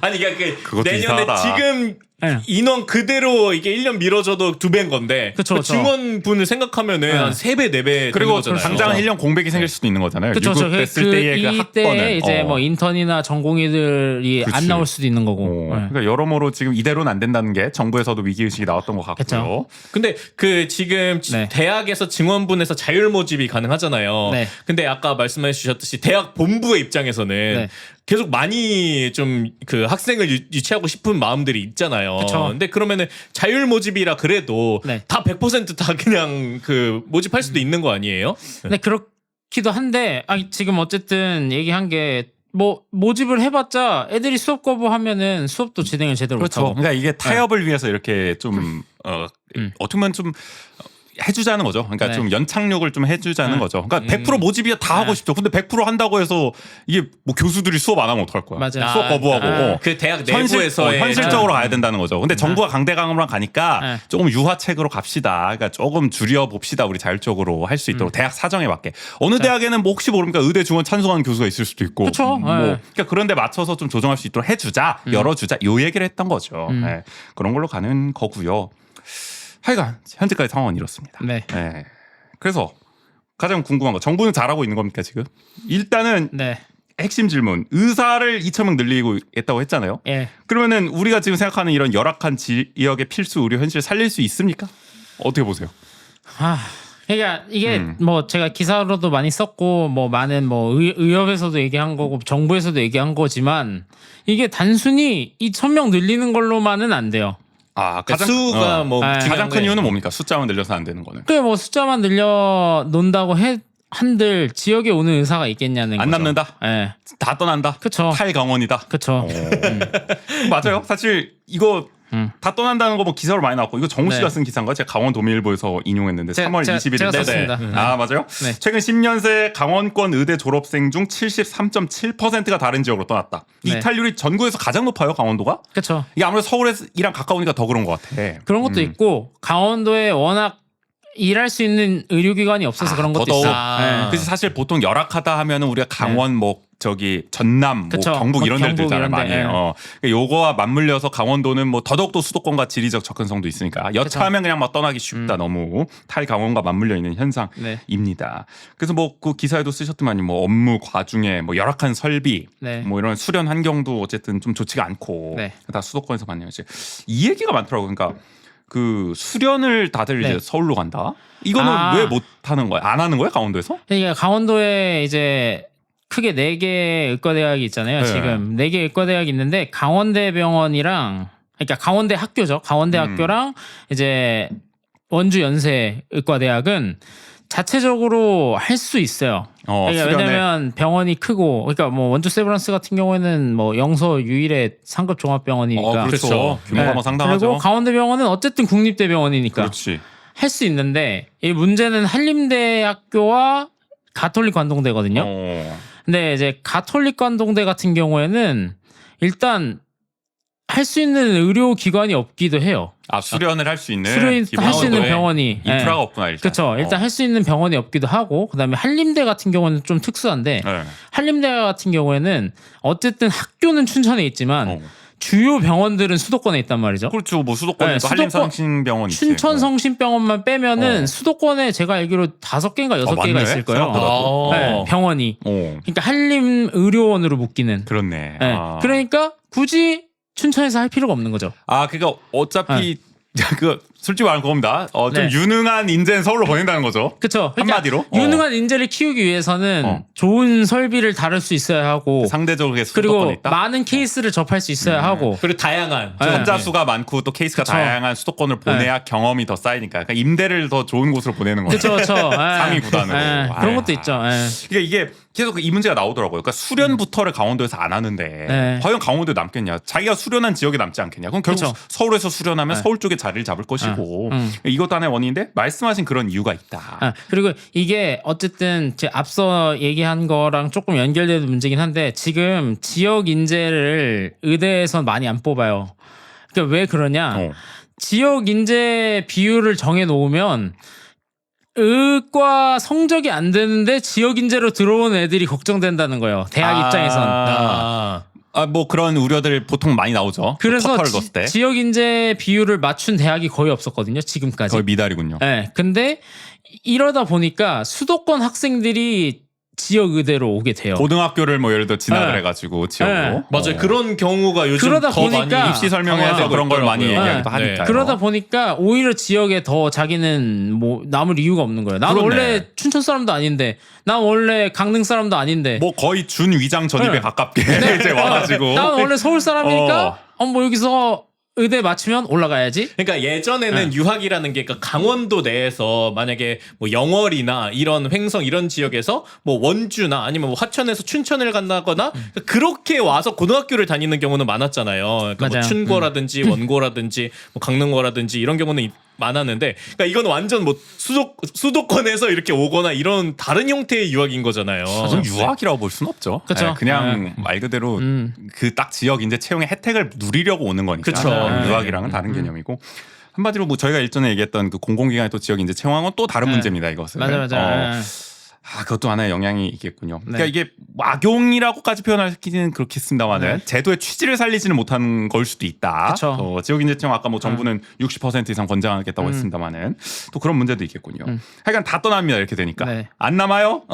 아니 그러니까 그것도 내년에 이상하다. 지금 네. 인원 그대로 이게 1년 미뤄져도 2배인 건데 그쵸, 그쵸. 증원분을 생각하면은 네. 한 3배 4배 그리고 되는 거잖아요. 당장 1년 공백이 생길 수도 있는 거잖아요. 그렇죠. 유급됐을 때의 그 이때 학번을 이제 뭐 인턴이나 전공의들이 안 그치. 나올 수도 있는 거고. 네. 그러니까 여러모로 지금 이대로는 안 된다는 게 정부에서도 위기 의식이 나왔던 것 같고요. 그쵸. 근데 그 지금 네. 대학에서 증원분에서 자율 모집이 가능하잖아요. 네. 근데 아까 말씀해 주셨듯이 대학 본부의 입장에서는 네. 계속 많이 좀 그 학생을 유치하고 싶은 마음들이 있잖아요. 그쵸. 근데 그러면은 자율 모집이라 그래도 네. 다 100%다 그냥 그 모집할 수도 있는 거 아니에요? 근데 그렇기도 한데, 지금 어쨌든 얘기한 게 뭐 모집을 해봤자 애들이 수업 거부하면은 수업도 진행을 제대로 그렇죠. 못하고. 그러니까 이게 타협을 위해서 이렇게 좀 어떻게 보면 좀 해주자는 거죠. 그러니까 네. 좀 연착륙을 좀 해주자는 네. 거죠. 그러니까 100% 모집이야 다 하고 싶죠. 근데 100% 한다고 해서 이게 뭐 교수들이 수업 안 하면 어떡할 거야? 맞아요. 수업 거부하고. 그 대학 내부에서의 현실적으로 가야 된다는 거죠. 근데 정부가 강대강으로만 가니까 네. 조금 유화책으로 갑시다. 그러니까 조금 줄여 봅시다. 우리 자율적으로 할 수 있도록 대학 사정에 맞게. 어느 대학에는 뭐 혹시 모르니까 의대 증원 찬성하는 교수가 있을 수도 있고. 그쵸. 뭐 네. 그러니까 그런데 맞춰서 좀 조정할 수 있도록 해주자, 열어주자. 요 얘기를 했던 거죠. 네. 그런 걸로 가는 거고요. 하여간 현재까지 상황은 이렇습니다. 네. 네. 그래서 가장 궁금한 거, 정부는 잘하고 있는 겁니까 지금? 일단은 네. 핵심 질문, 의사를 2,000명 늘리고 있다고 했잖아요. 예. 그러면은 우리가 지금 생각하는 이런 열악한 지역의 필수 의료 현실 살릴 수 있습니까? 어떻게 보세요? 그러니까 이게 뭐 제가 기사로도 많이 썼고 뭐 많은 뭐 의협에서도 얘기한 거고 정부에서도 얘기한 거지만 이게 단순히 2,000명 늘리는 걸로만은 안 돼요. 그러니까 수가 뭐 네. 중요한 가장 큰 게- 이유는 뭡니까? 숫자만 늘려서 안 되는 거는. 그게 뭐 숫자만 늘려 놓는다고 한들 지역에 오는 의사가 있겠냐는 안 거죠. 남는다? 예. 다 떠난다. 그쵸. 탈강원이다. 그렇죠. 맞아요. 사실 이거 다 떠난다는 거 뭐 기사로 많이 나왔고 이거 정우 씨가 네. 쓴 기사인가? 제가 강원도민일보에서 인용했는데 3월 21일 제가 썼습니다. 맞아요. 네. 최근 10년 새 강원권 의대 졸업생 중 73.7%가 다른 지역으로 떠났다. 네. 이탈률이 전국에서 가장 높아요, 강원도가. 그렇죠. 이게 아무래도 서울이랑 가까우니까 더 그런 것 같아. 그런 것도 있고 강원도에 워낙 일할 수 있는 의료기관이 없어서 그런 것도 더더욱. 있어요. 네. 그래서 사실 보통 열악하다 하면은 우리가 강원 뭐 저기 전남, 뭐 그쵸. 경북 이런 데를 경북 들잖아요. 이런 데, 많이. 예. 그러니까 요거와 맞물려서 강원도는 뭐 더더욱더 수도권과 지리적 접근성도 있으니까 여차하면 그냥 막 떠나기 쉽다. 너무 탈강원과 맞물려 있는 네. 현상입니다. 그래서 뭐 그 기사에도 쓰셨더만요. 뭐 업무 과중에 뭐 열악한 설비, 네. 뭐 이런 수련 환경도 어쨌든 좀 좋지가 않고 네. 다 수도권에서 받는 거지. 이 얘기가 많더라고요. 그러니까 그 수련을 다들 네. 이제 서울로 간다. 이거는 왜 못 하는 거야? 안 하는 거야? 강원도에서? 그러니까 강원도에 이제 크게 4개 의과대학이 있잖아요. 네. 지금 4개 의과대학이 있는데 강원대병원이랑 그러니까 강원대 학교죠. 강원대 학교랑 이제 원주 연세 의과대학은 자체적으로 할 수 있어요. 그러니까 수련을. 왜냐면 병원이 크고 그러니까 뭐 원주 세브란스 같은 경우에는 뭐 영서 유일의 상급 종합병원이니까 그렇죠. 규모가 네. 뭐 상당하죠. 그리고 강원대병원은 어쨌든 국립대병원이니까 그렇지. 할 수 있는데 이 문제는 한림대학교와 가톨릭 관동대거든요. 근데 이제 가톨릭 관동대 같은 경우에는 일단 할 수 있는 의료 기관이 없기도 해요. 수련을 할 수 있는 수련 할 수 있는 기본적으로 병원이 인프라가 예. 없구나 일단. 그렇죠. 일단 할 수 있는 병원이 없기도 하고 그다음에 한림대 같은 경우는 좀 특수한데 네. 한림대 같은 경우에는 어쨌든 학교는 춘천에 있지만 주요 병원들은 수도권에 있단 말이죠. 그렇죠. 뭐 수도권에 네, 또 한림성심병원 있지. 춘천성심병원만 빼면은 어. 수도권에 제가 알기로 5개인가 6개가 맞네. 있을 거예요. 생각보다. 네, 병원이. 그러니까 한림 의료원으로 묶이는. 그렇네. 네. 그러니까 굳이 춘천에서 할 필요가 없는 거죠. 그러니까 어차피 그 솔직히 말하면 그겁니다. 좀 네. 유능한 인재는 서울로 보낸다는 거죠. 그쵸. 그러니까 한마디로? 유능한 인재를 키우기 위해서는 좋은 설비를 다룰 수 있어야 하고 상대적으로 그리고 수도권에 있다. 많은 케이스를 접할 수 있어야 하고 그리고 다양한 네. 환자 수가 많고 또 케이스가 그쵸. 다양한 수도권을 보내야 경험이 더 쌓이니까 그러니까 임대를 더 좋은 곳으로 보내는 거죠. 그쵸 그쵸. 상위 구단으로. 그런 아유. 것도 있죠. 예. 그러니까 이게 계속 이 문제가 나오더라고요. 그러니까 수련부터를 강원도에서 안 하는데 네. 과연 강원도에 남겠냐? 자기가 수련한 지역에 남지 않겠냐? 그럼 결국 그쵸. 서울에서 수련하면 네. 서울 쪽에 자리를 잡을 것이고 음. 이것도 하나의 원인인데 말씀하신 그런 이유가 있다. 그리고 이게 어쨌든 제 앞서 얘기한 거랑 조금 연결되는 문제긴 한데 지금 지역 인재를 의대에선 많이 안 뽑아요. 그러니까 왜 그러냐? 지역 인재 비율을 정해 놓으면 의과 성적이 안 되는데 지역 인재로 들어온 애들이 걱정된다는 거예요. 대학 입장에선. 뭐 그런 우려들 보통 많이 나오죠. 그래서 퍼터를 넣었을 때 지역 인재 비율을 맞춘 대학이 거의 없었거든요. 지금까지. 거의 미달이군요. 네, 근데 이러다 보니까 수도권 학생들이 지역 의대로 오게 돼요. 고등학교를 뭐 예를 들어 진학을 네. 해가지고 지역으로 네. 맞아요. 그런 경우가 요즘 그러다 더 보니까 많이 입시 설명회에서 그런 걸 많이 있더라고요. 얘기하기도 네. 하니까요. 그러다 보니까 오히려 지역에 더 자기는 뭐 남을 이유가 없는 거예요. 나는 그렇네. 원래 춘천 사람도 아닌데, 난 원래 강릉 사람도 아닌데, 뭐 거의 준 위장 전입에 네. 가깝게 이제 와가지고 난 원래 서울 사람이니까 뭐 여기서 의대 맞추면 올라가야지. 그러니까 예전에는 유학이라는 게 그러니까 강원도 내에서 만약에 뭐 영월이나 이런 횡성 이런 지역에서 뭐 원주나 아니면 뭐 화천에서 춘천을 간다거나 그렇게 와서 고등학교를 다니는 경우는 많았잖아요. 그러니까 뭐 맞아요. 춘고라든지 원고라든지 뭐 강릉고라든지 이런 경우는 많았는데 그러니까 이건 완전 뭐 수도권에서 이렇게 오거나 이런 다른 형태의 유학인 거잖아요. 좀 유학이라고 볼 수는 없죠. 그쵸. 네, 그냥 말 그대로 그 딱 지역 이제 채용의 혜택을 누리려고 오는 거니까. 그쵸. 유학이랑은 다른 개념이고. 한마디로 뭐 저희가 일전에 얘기했던 그 공공기관에 또 지역 이제 채용한 건 또 다른 네. 문제입니다. 이것은. 맞아. 그것도 하나의 영향이 있겠군요. 네. 그러니까 이게 악용이라고까지 표현하기는 그렇겠습니다만은 네. 제도의 취지를 살리지는 못한 걸 수도 있다. 그쵸. 지역 인재 채용 아까 뭐 정부는 60% 이상 권장하겠다고 했습니다만은 또 그런 문제도 있겠군요. 하여간 다 떠납니다. 이렇게 되니까 네. 안 남아요.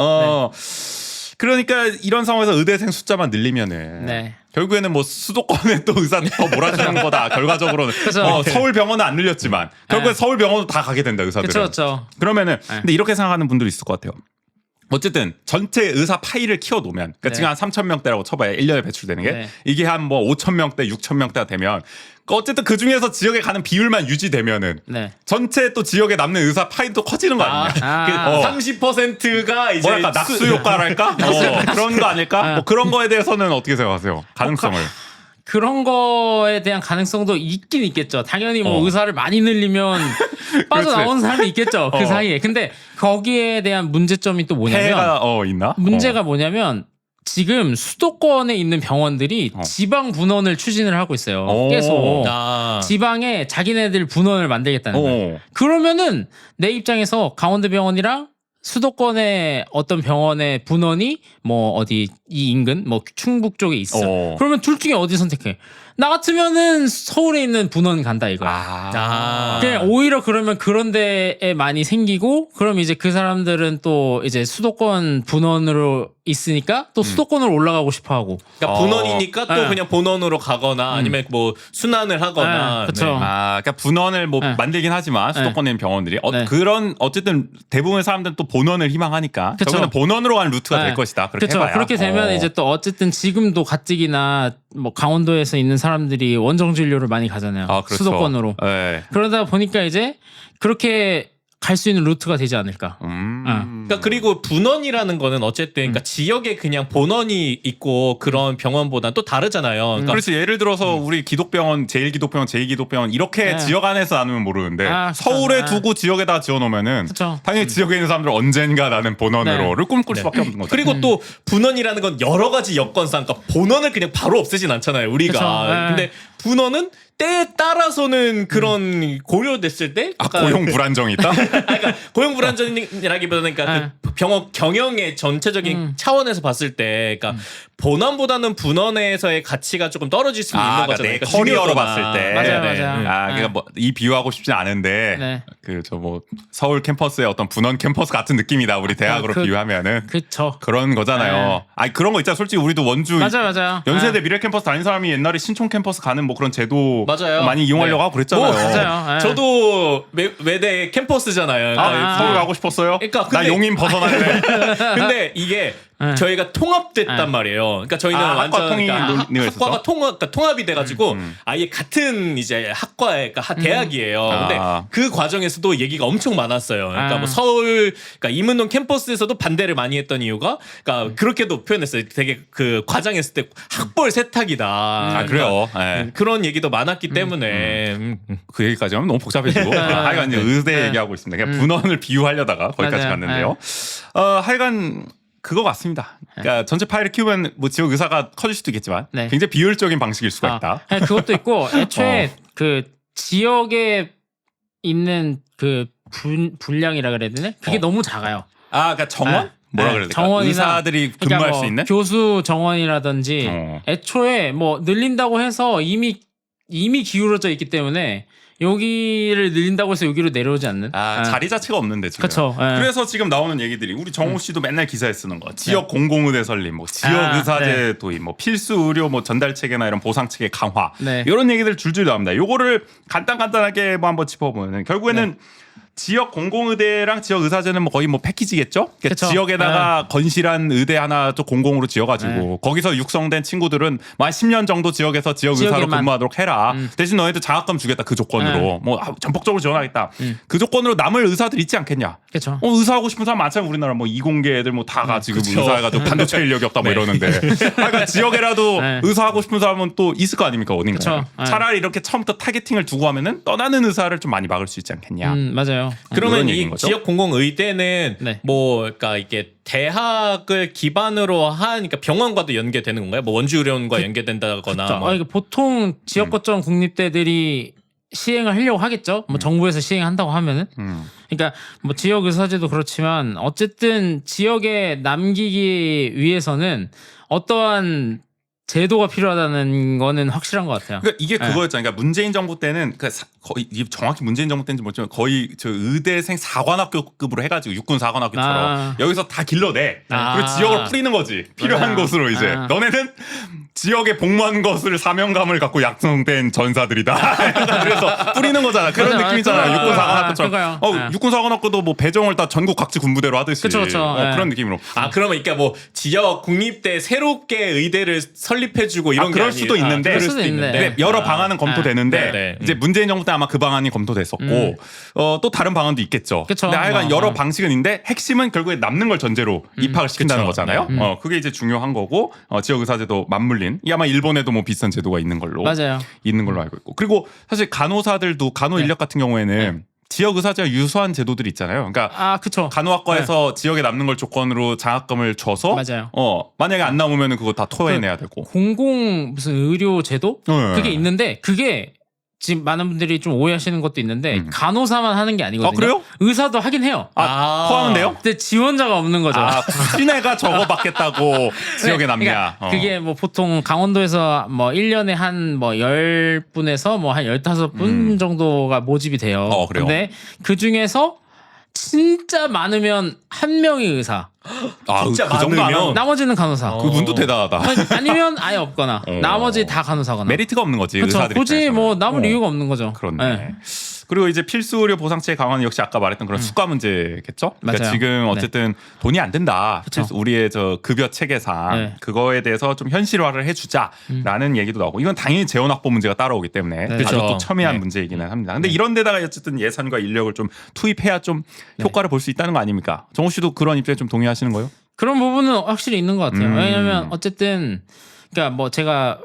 그러니까 이런 상황에서 의대생 숫자만 늘리면은 네. 결국에는 뭐 수도권에 또 의사 더 몰아주는 거다. 결과적으로는 그쵸. 서울 병원은 안 늘렸지만 결국에 네. 서울 병원도 다 가게 된다. 의사들은. 그렇죠. 그러면은 네. 근데 이렇게 생각하는 분들이 있을 것 같아요. 어쨌든 전체 의사 파이를 키워 놓으면 그러니까 네. 지금 한 3,000명대라고 쳐봐야 1년에 배출되는 게 네. 이게 한 뭐 5,000명대, 6,000명대가 되면 어쨌든 그 중에서 지역에 가는 비율만 유지되면은 네. 전체 또 지역에 남는 의사 파이도 커지는 거 아니냐? 아. 30%가 이제 뭐랄까 낙수 효과랄까? 그런 거 아닐까? 뭐 그런 거에 대해서는 어떻게 생각하세요? 가능성을. 그런 거에 대한 가능성도 있긴 있겠죠. 당연히 뭐 의사를 많이 늘리면 빠져나오는 사람이 있겠죠. 그 사이에. 근데 거기에 대한 문제점이 또 뭐냐면 해가 있나? 문제가 뭐냐면 지금 수도권에 있는 병원들이 지방 분원을 추진을 하고 있어요. 계속 지방에 자기네들 분원을 만들겠다는 거예요. 그러면은 내 입장에서 강원도병원이랑 수도권의 어떤 병원의 분원이 뭐 어디 이 인근 뭐 충북 쪽에 있어. 그러면 둘 중에 어디 선택해? 나 같으면은 서울에 있는 분원 간다 이거야. 그냥 오히려 그러면 그런 데에 많이 생기고 그럼 이제 그 사람들은 또 이제 수도권 분원으로 있으니까 또 수도권으로 올라가고 싶어 하고. 그러니까 분원이니까 또 네. 그냥 본원으로 가거나 아니면 뭐 순환을 하거나. 네, 그쵸. 그러니까 분원을 뭐 네. 만들긴 하지만 수도권에 있는 병원들이 네. 그런 어쨌든 대부분의 사람들은 또 본원을 희망하니까 그쵸. 결국은 본원으로 가는 루트가 네. 될 것이다. 그렇게 그렇죠. 해봐야. 그렇게 되면 이제 또 어쨌든 지금도 가뜩이나 뭐 강원도에서 있는 사람들이 원정 진료를 많이 가잖아요. 그렇죠. 수도권으로. 네. 그러다 보니까 이제 그렇게 갈 수 있는 루트가 되지 않을까. 그러니까 그리고 분원이라는 거는 어쨌든 그러니까 지역에 그냥 본원이 있고 그런 병원보다는 또 다르잖아요. 그러니까 그래서 예를 들어서 우리 기독병원, 제1기독병원, 제2기독병원 이렇게 네. 지역 안에서 나누면 모르는데 그쵸. 서울에 두고 지역에다 지어놓으면은 그쵸. 당연히 지역에 있는 사람들 언젠가 나는 본원으로를 꿈꿀 수밖에 없는 거죠. 그리고 또 분원이라는 건 여러 가지 여건상 그러니까 본원을 그냥 바로 없애진 않잖아요. 우리가. 그쵸. 네. 근데 분원은 때에 따라서는 그런 고려됐을 때 고용 불안정이 있다. 그러니까 고용 불안정이라기보다는 그러니까 그 병원 경영의 전체적인 차원에서 봤을 때 그러니까 본원보다는 분원에서의 가치가 조금 떨어질 수 있는 그러니까 거잖아요. 내 그러니까 커리어로 중요도나. 봤을 때. 맞아요, 맞아요. 그러니까 뭐 이 비유하고 싶진 않은데 네. 그 저 뭐 서울 캠퍼스의 어떤 분원 캠퍼스 같은 느낌이다. 우리 대학으로 비유하면은 그쵸. 그런 거잖아요. 네. 아니 그런 거 있잖아. 솔직히 우리도 원주 맞아요. 연세대 미래 캠퍼스 다닌 사람이 옛날에 신촌 캠퍼스 가는 뭐 그런 제도 맞아요. 많이 이용하려고 네. 하고 그랬잖아요. 맞아요. 예. 저도 외대 캠퍼스잖아요. 그러니까 서울 가고 싶었어요. 그러니까 나 근데- 용인 벗어날래. 근데 이게 저희가 통합됐단 말이에요. 그러니까 저희는 학과 완전 통일이 그러니까 논의가 있었어? 학과가 그러니까 통합이 돼가지고 아예 같은 이제 학과에 그러니까 대학이에요. 근데 그 과정에서도 얘기가 엄청 많았어요. 그러니까 뭐 서울 그러니까 이문동 캠퍼스에서도 반대를 많이 했던 이유가 그러니까 그렇게도 표현했어요. 되게 그 과장했을 때 학벌 세탁이다. 그래요. 그러니까 네. 그런 얘기도 많았기 때문에 그 얘기까지 하면 너무 복잡해지고 하여간 이제 의대 네. 얘기하고 있습니다. 그냥 분원을 비유하려다가 거기까지 맞아요. 갔는데요. 하여간 그거 같습니다. 그러니까 전체 파일을 키우면 뭐 지역 의사가 커질 수도 있겠지만 네. 굉장히 비효율적인 방식일 수가 있다. 아니, 그것도 있고 애초에 그 지역에 있는 그 분량이라 그래야 되나? 그게 너무 작아요. 그러니까 정원? 네. 뭐라 네, 그래야 될까? 정원이나- 의사들이 그러니까 근무할 뭐 수 있는? 교수 정원이라든지 애초에 뭐 늘린다고 해서 이미 기울어져 있기 때문에 여기를 늘린다고 해서 여기로 내려오지 않는. 자리 자체가 없는데 지금. 그쵸. 예. 그래서 지금 나오는 얘기들이 우리 정우 씨도 맨날 기사에 쓰는 거. 지역 공공의대 설립, 뭐 지역 의사제 도입, 뭐 필수 의료 뭐 전달 체계나 이런 보상 체계 강화. 네. 이런 얘기들 줄줄 나옵니다. 요거를 간단하게 뭐 한번 짚어보면 결국에는 지역 공공의대랑 지역 의사제는 뭐 거의 뭐 패키지겠죠? 그러니까 그쵸. 지역에다가 건실한 의대 하나 좀 공공으로 지어가지고 거기서 육성된 친구들은 뭐 한 10년 정도 지역에서 지역 의사로 지역에만. 근무하도록 해라. 대신 너희들 장학금 주겠다 그 조건으로. 뭐 전폭적으로 지원하겠다. 그 조건으로 남을 의사들 있지 않겠냐? 그렇죠. 의사하고 싶은 사람 많잖아요. 우리나라 뭐 이공계 애들 뭐 다 가지고 의사해가지고 반도체 인력이 없다 뭐 이러는데. 그러니까 지역에라도 네. 의사하고 싶은 사람은 또 있을 거 아닙니까 어딘가에. 그쵸. 네. 차라리 이렇게 처음부터 타겟팅을 두고 하면은 떠나는 의사를 좀 많이 막을 수 있지 않겠냐. 맞아요. 그러면 그런 이 얘기인 거죠? 지역 공공 의대는 네. 뭐 그러니까 이게 대학을 기반으로 한 그러니까 병원과도 연계되는 건가요? 뭐 원주의료원과 연계된다거나 뭐. 보통 지역 거점 국립대들이 시행을 하려고 하겠죠. 뭐 정부에서 시행한다고 하면은. 그러니까 뭐 지역 의사제도 그렇지만 어쨌든 지역에 남기기 위해서는 어떠한 제도가 필요하다는 거는 확실한 것 같아요. 그러니까 이게 그거였잖아요. 그러니까 문재인 정부 때는 거의 이게 정확히 문재인 정부 때인지 모르지만 거의 저 의대생 사관학교급으로 해가지고 육군 사관학교처럼 여기서 다 길러내. 그리고 지역을 뿌리는 거지. 필요한 맞아요. 곳으로 이제 너네는 지역에 복무한 것을 사명감을 갖고 약성된 전사들이다. 그래서 뿌리는 거잖아. 그런 맞아요. 느낌이잖아요. 그거요. 육군 사관학교처럼. 그거요. 육군 사관학교도 뭐 배정을 다 전국 각지 군부대로 하듯이. 그쵸. 그런 느낌으로. 그러면 그러니까 뭐 지역 국립대 새롭게 의대를 설립해주고 이런 게 그럴 수도 있는데. 그럴 수도 있는데. 근데 여러 방안은 검토되는데 네. 이제 문재인 정부 때 아마 그 방안이 검토됐었고 또 다른 방안도 있겠죠. 그쵸. 근데 하여간 여러 방식은 있는데 핵심은 결국에 남는 걸 전제로 입학을 시킨다는 그쵸. 거잖아요. 그게 이제 중요한 거고 지역 의사제도 맞물린 이 아마 일본에도 뭐 비슷한 제도가 있는 걸로 맞아요. 알고 있고 그리고 사실 간호사들도 간호 인력 같은 경우에는 지역 의사제와 유사한 제도들이 있잖아요. 그러니까 그쵸. 간호학과에서 지역에 남는 걸 조건으로 장학금을 줘서 맞아요. 만약에 안 나오면은 그거 다 토해내야 되고. 공공 무슨 의료 제도? 네. 그게 있는데 그게 지금 많은 분들이 좀 오해하시는 것도 있는데 간호사만 하는 게 아니거든요. 그래요? 의사도 하긴 해요. 포함은 돼요? 근데 지원자가 없는 거죠. 굳이 내가 저거 받겠다고 지역에 남냐. 그러니까 그게 뭐 보통 강원도에서 뭐 1년에 한 뭐 10분에서 뭐 한 15분 정도가 모집이 돼요. 그래요? 근데 그 중에서 진짜 많으면 한 명이 의사. 진짜 그 정도 안 많으면? 하면 나머지는 간호사. 그 문도 대단하다. 아니면 아예 없거나 나머지 다 간호사거나. 메리트가 없는 거지. 그렇죠. 의사들이 굳이 입장에서는. 뭐 남을 이유가 없는 거죠. 그렇네. 네. 그리고 이제 필수 의료 보상체 강화는 역시 아까 말했던 그런 수가 문제겠죠. 그러니까 맞아요. 지금 어쨌든 돈이 안 된다. 그쵸. 우리의 저 급여 체계상 네. 그거에 대해서 좀 현실화를 해주자라는 얘기도 나오고 이건 당연히 재원 확보 문제가 따라오기 때문에 아주 그쵸. 또 첨예한 네. 문제이기는 합니다. 근데 이런 데다가 어쨌든 예산과 인력을 좀 투입해야 좀 효과를 볼 수 있다는 거 아닙니까? 정우 씨도 그런 입장에 좀 동의하시는 거예요? 그런 부분은 확실히 있는 것 같아요. 왜냐하면 어쨌든 그러니까 뭐 제가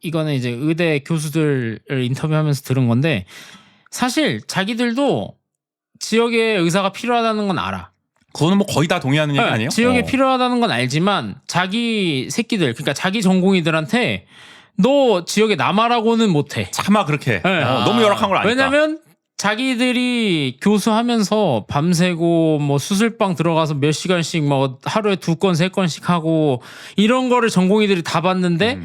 이거는 이제 의대 교수들을 인터뷰하면서 들은 건데 사실 자기들도 지역에 의사가 필요하다는 건 알아. 그거는 뭐 거의 다 동의하는 얘기 네, 아니에요? 지역에 필요하다는 건 알지만 자기 새끼들 그러니까 자기 전공의들한테 너 지역에 남아라고는 못해. 차마 그렇게 네. 너무 열악한 걸 아니까. 왜냐면 자기들이 교수하면서 밤새고 뭐 수술방 들어가서 몇 시간씩 뭐 하루에 2건 3건씩 하고 이런 거를 전공의들이 다 봤는데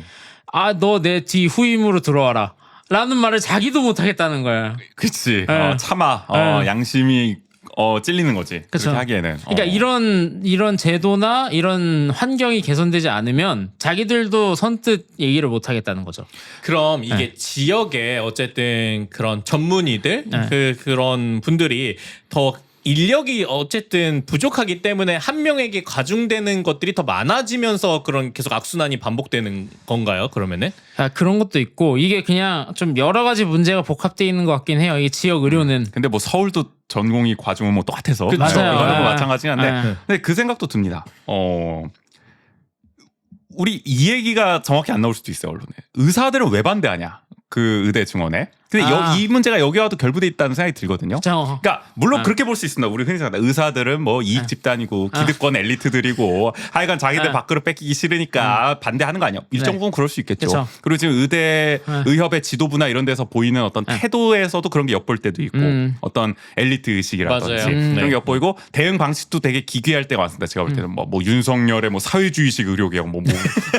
아 너 내 뒤 후임으로 들어와라 라는 말을 자기도 못 하겠다는 거야. 그치. 네. 참아. 네. 양심이 찔리는 거지. 그쵸. 그렇게 하기에는. 그러니까 이런 제도나 이런 환경이 개선되지 않으면 자기들도 선뜻 얘기를 못 하겠다는 거죠. 그럼 이게 네. 지역에 어쨌든 그런 전문의들 네. 그런 분들이 더 인력이 어쨌든 부족하기 때문에 한 명에게 과중되는 것들이 더 많아지면서 그런 계속 악순환이 반복되는 건가요? 그러면은? 아, 그런 것도 있고 이게 그냥 좀 여러 가지 문제가 복합되어 있는 것 같긴 해요. 이 지역 의료는. 근데 뭐 서울도 전공의 과중은 뭐 똑같아서. 그쵸. 맞아요. 이거는 뭐 네. 마찬가지긴 한데. 네. 근데 그 생각도 듭니다. 우리 이 얘기가 정확히 안 나올 수도 있어요, 언론에. 의사들은 왜 반대하냐? 그 의대 증원에. 근데 이 문제가 여기 와도 결부돼 있다는 생각이 들거든요. 그렇죠. 그러니까 물론 그렇게 볼 수 있습니다. 우리 흔히 생각하는 의사들은 뭐 이익 집단이고 기득권 엘리트들이고 하여간 자기들 밥그릇 뺏기기 싫으니까 반대하는 거 아니야. 일정 네. 부분 그럴 수 있겠죠. 그쵸. 그리고 지금 의대 의협의 지도부나 이런 데서 보이는 어떤 태도에서도 그런 게 엿볼 때도 있고 어떤 엘리트 의식이라든지 맞아요. 그런 네. 게 엿보이고 대응 방식도 되게 기괴할 때가 많습니다. 제가 볼 때는 뭐 윤석열의 뭐 사회주의식 의료개혁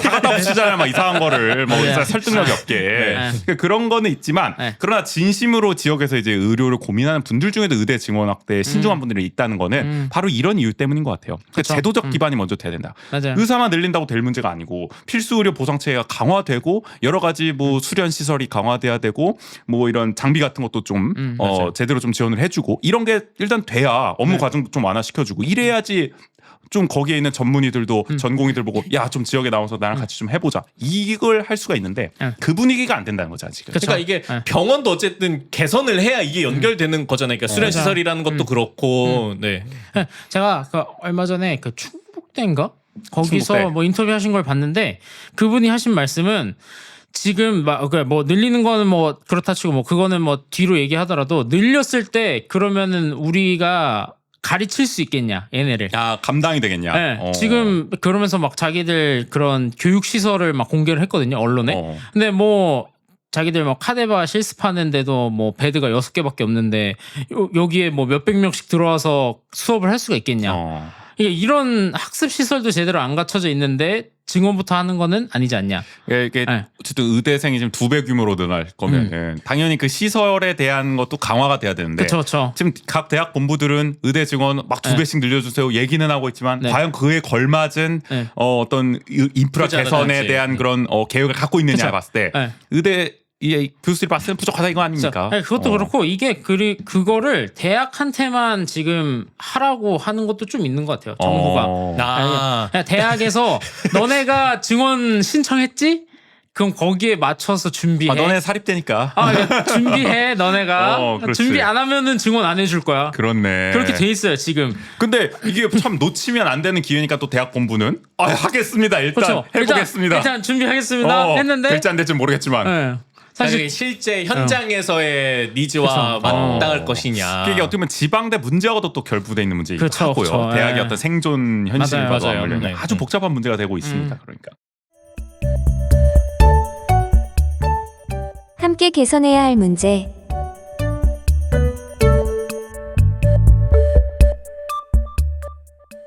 다 갖다 붙이잖아요. 막 이상한 거를 뭐 네. 설득력이 없게 그러니까 그런 거는 있지만 네. 그러나 진심으로 지역에서 이제 의료를 고민하는 분들 중에도 의대 증원 확대에 신중한 분들이 있다는 거는 바로 이런 이유 때문인 것 같아요. 그러니까 그쵸. 제도적 기반이 먼저 돼야 된다. 맞아요. 의사만 늘린다고 될 문제가 아니고 필수 의료 보상체계가 강화되고 여러 가지 뭐 수련 시설이 강화돼야 되고 뭐 이런 장비 같은 것도 좀 제대로 좀 지원을 해주고 이런 게 일단 돼야 업무 과정도 좀 완화시켜주고 이래야지 좀 거기에 있는 전문의들도 전공의들 보고 야 좀 지역에 나와서 나랑 같이 좀 해보자 이걸 할 수가 있는데 그 분위기가 안 된다는 거죠 아직은. 그쵸. 그러니까 이게 네. 병원도 어쨌든 개선을 해야 이게 연결되는 거잖아요. 그러니까 수련 시설이라는 것도 그렇고, 네. 제가 그 얼마 전에 그 충북대인가 거기서 충북대. 뭐 인터뷰 하신 걸 봤는데 그분이 하신 말씀은 지금 뭐 늘리는 거는 뭐 그렇다 치고 뭐 그거는 뭐 뒤로 얘기하더라도 늘렸을 때 그러면은 우리가 가르칠 수 있겠냐 얘네를. 야 감당이 되겠냐. 네, 지금 그러면서 막 자기들 그런 교육 시설을 막 공개를 했거든요 언론에. 근데 뭐 자기들 뭐 카데바 실습하는데도 뭐 베드가 6개밖에 없는데 여기에 뭐 몇백 명씩 들어와서 수업을 할 수가 있겠냐. 이게 이런 학습 시설도 제대로 안 갖춰져 있는데 증원부터 하는 거는 아니지 않냐. 이게 네. 어쨌든 의대생이 지금 2배 규모로 늘어날 거면 당연히 그 시설에 대한 것도 강화가 돼야 되는데 그렇죠. 지금 각 대학 본부들은 의대 증원 막 2배씩 늘려주세요 얘기는 하고 있지만 네. 과연 그에 걸맞은 네. 어떤 인프라 개선에 투자라든지. 대한 그런 계획을 갖고 있느냐 그쵸. 봤을 때 네. 의대 이 교수들이 봤을 때는 부족하다 이거 아닙니까? 네, 그것도 그렇고 이게 그거를 대학한테만 지금 하라고 하는 것도 좀 있는 것 같아요. 정부가. 그냥 대학에서 너네가 증원 신청했지? 그럼 거기에 맞춰서 준비해. 너네 사립대니까. 그러니까 준비해 너네가. 그렇지. 준비 안 하면은 증원 안 해줄 거야. 그렇네. 그렇게 돼 있어요 지금. 근데 이게 참 놓치면 안 되는 기회니까 또 대학 본부는 하겠습니다. 일단 그렇죠. 해보겠습니다. 일단 준비하겠습니다. 했는데. 될지 안 될지 모르겠지만. 네. 사실 사실 실제 현장에서의 니즈와 그쵸. 마땅할 것이냐. 이게 어떻게 보면 지방대 문제하고도 또 결부돼 있는 문제이기도 그렇죠, 하고요. 그렇죠. 대학의 예. 어떤 생존 현실과 맞아요. 관련된 네. 아주 복잡한 문제가 되고 있습니다. 그러니까. 함께 개선해야 할 문제.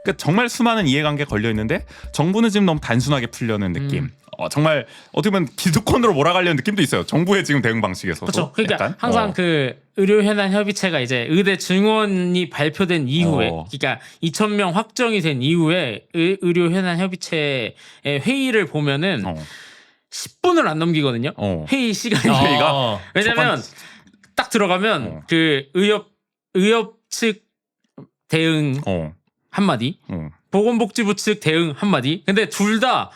그러니까 정말 수많은 이해관계가 걸려 있는데 정부는 지금 너무 단순하게 풀려는 느낌. 정말 어떻게 보면 기득권으로 몰아가려는 느낌도 있어요. 정부의 지금 대응 방식에서도. 그렇죠. 그러니까 약간. 항상 그 의료현안 협의체가 이제 의대 증원이 발표된 이후에, 그러니까 2,000명 확정이 된 이후에 의료현안 협의체의 회의를 보면은 10분을 안 넘기거든요. 회의 시간이. 회의가 왜냐면 딱 들어가면 그 의협 측 대응 한마디, 보건복지부 측 대응 한마디. 근데 둘 다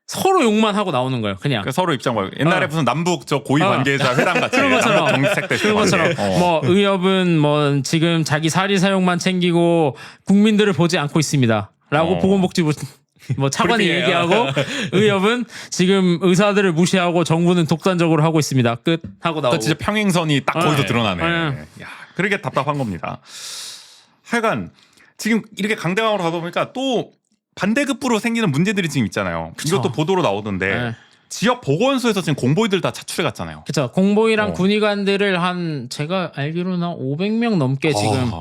서로 욕만 하고 나오는 거예요. 그냥. 그러니까 서로 입장 말고 옛날에 무슨 남북 저 고위 관계자 회담 같이 그런 것처럼. 정색될 그런 것처럼 뭐 의협은 뭐 지금 자기 사리 사욕만 챙기고 국민들을 보지 않고 있습니다라고 보건복지부 뭐 차관이 브리핑이에요. 얘기하고 의협은 지금 의사들을 무시하고 정부는 독단적으로 하고 있습니다. 끝 하고 나오고. 진짜 평행선이 딱 거기서 드러나네. 네. 야, 그러게 답답한 겁니다. 하여간 지금 이렇게 강대강으로 가다 보니까 또 반대급부로 생기는 문제들이 지금 있잖아요. 그쵸. 이것도 보도로 나오던데 네. 지역 보건소에서 지금 공보이들 다 차출해 갔잖아요. 그쵸. 공보위랑 어. 군의관들을 제가 알기로는 한 500명 넘게 지금.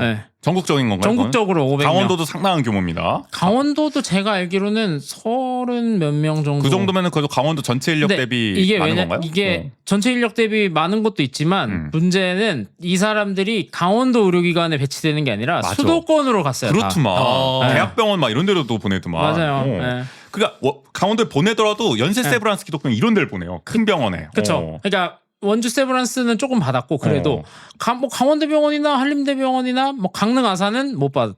네. 전국적인 건가요? 전국적으로 500명. 강원도도 상당한 규모입니다. 강원도도 제가 알기로는 30 몇 명 정도. 그 정도면은 그래도 강원도 전체 인력 근데 대비 이게 많은 건가요? 이게 전체 인력 대비 많은 것도 있지만 문제는 이 사람들이 강원도 의료기관에 배치되는 게 아니라 맞아. 수도권으로 갔어요. 다. 그렇더만. 아. 대학병원 막 이런 데로도 보내더만. 맞아요. 네. 그러니까 강원도에 보내더라도 연세 세브란스 기독병 이런 데를 보내요. 큰 병원에. 그렇죠. 그러니까 원주 세브란스는 조금 받았고 그래도 뭐 강원대병원이나 한림대병원이나 뭐 강릉 아산은 못 받.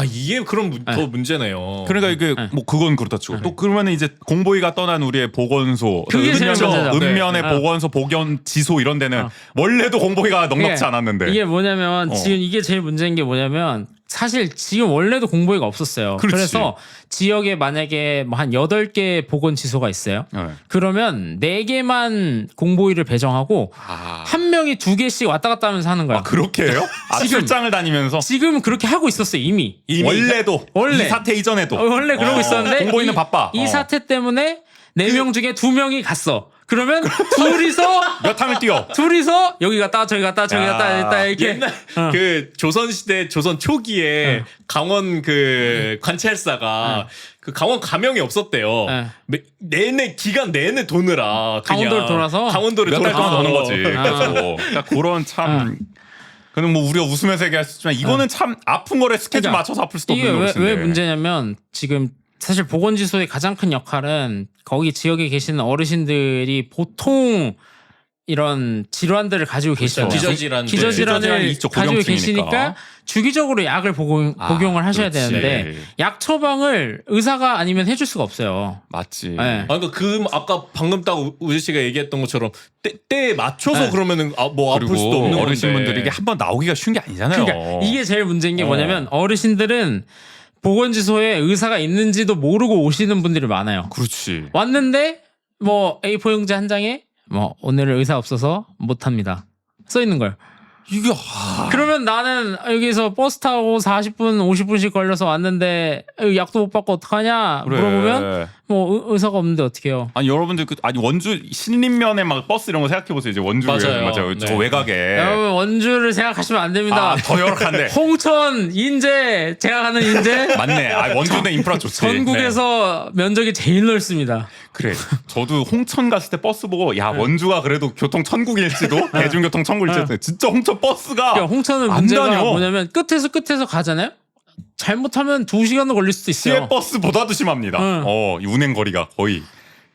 이게 그럼 더 문제네요. 그러니까 이게 뭐 그건 그렇다 치고 또 그러면 이제 공보위가 떠난 우리의 보건소, 그게 제일 문제죠. 읍면의 네. 보건소, 복연지소 이런 데는 원래도 공보위가 넉넉지 않았는데. 이게 뭐냐면 지금 이게 제일 문제인 게 뭐냐면 사실 지금 원래도 공보위가 없었어요. 그렇지. 그래서 지역에 만약에 뭐 한 8개 보건지소가 있어요. 네. 그러면 4개만 공보위를 배정하고 한 명이 2개씩 왔다 갔다 하면서 하는 거야. 그렇게 해요? 지금- 출장을 다니면서 지금 그렇게 하고 있었어요 이미. 원래도 원래. 이 사태 이전에도 원래 그러고 있었는데 공보위는 바빠. 이 사태 때문에 4명 중에 2명이 갔어. 그러면 둘이서 몇 항을 뛰어. 여기 갔다 저기 갔다 저기 갔다 했다 이렇게 옛날 그 조선 시대 조선 초기에 강원 그 관찰사가 그 강원 가명이 없었대요. 내내 기간 내내 도느라 그냥 강원도를 돌아서? 강원도를 몇 달 동안 돌아서 노는 거지. 그러니까 그런 참. 그는 뭐 우리가 웃으면서 얘기할 수 있지만 이거는 참 아픈 거래 스케줄 그러니까 맞춰서 아플 수도 이게 없는 왜 것인데. 문제냐면 지금 사실 보건지소의 가장 큰 역할은 거기 지역에 계시는 어르신들이 보통 이런 질환들을 가지고 계시잖아요. 기저질환들. 기저질환이 기저질환을 이쪽 가지고 고령층이니까. 계시니까 주기적으로 약을 복용을 하셔야 그렇지. 되는데 약 처방을 의사가 아니면 해줄 수가 없어요. 맞지. 네. 그러니까 그 아까 방금 딱 우재 씨가 얘기했던 것처럼 때에 맞춰서 네. 그러면은 뭐 아플 그리고 수도 없는 어르신분들이 이게 건데. 한 번 나오기가 쉬운 게 아니잖아요. 그러니까 이게 제일 문제인 게 뭐냐면 어르신들은 보건지소에 의사가 있는지도 모르고 오시는 분들이 많아요. 그렇지. 왔는데 뭐 A4 용지 한 장에 뭐 오늘은 의사 없어서 못합니다. 써 있는 걸. 이게 그러면 나는 여기서 버스 타고 40분, 50분씩 걸려서 왔는데 약도 못 받고 어떡하냐 그래. 물어보면 뭐 의사가 없는데 어떡해요. 아니 여러분들 아니 원주 신림면에 막 버스 이런 거 생각해 보세요. 이제 원주 맞아요. 저 네. 네. 외곽에 여러분 원주를 생각하시면 안 됩니다. 더 열악한데. 홍천, 인제, 제가 가는 인제 맞네. 원주는 인프라 좋지. 전국에서 면적이 제일 넓습니다. 그래. 저도 홍천 갔을 때 버스 보고 야 원주가 그래도 교통 천국일지도 대중교통 천국일지도 진짜 홍천 버스가 그러니까 홍천은 안 문제가 다녀. 뭐냐면 끝에서 가잖아요. 잘못하면 2시간도 걸릴 수도 있어요. 시외 버스보다도 심합니다. 이 운행 거리가 거의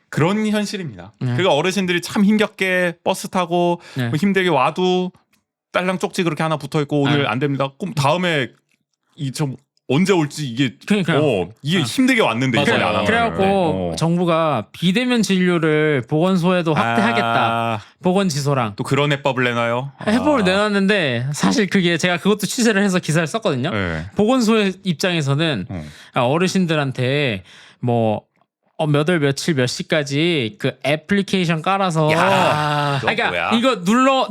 그런 현실입니다. 그러니까 어르신들이 참 힘겹게 버스 타고 네. 뭐 힘들게 와도 딸랑 쪽지 그렇게 하나 붙어 있고 오늘 네. 안 됩니다. 그럼 다음에 좀 언제 올지 이게 그러니까요. 이게 힘들게 왔는데 이걸 맞아요. 안 하면 그래갖고 정부가 비대면 진료를 보건소에도 확대하겠다. 보건지소랑 또 그런 해법을 내나요? 해법을 내놨는데 사실 그게 제가 그것도 취재를 해서 기사를 썼거든요. 네. 보건소의 입장에서는 어르신들한테 뭐 몇 월 며칠 몇 시까지 그 애플리케이션 깔아서 그러니까 뭐야? 이거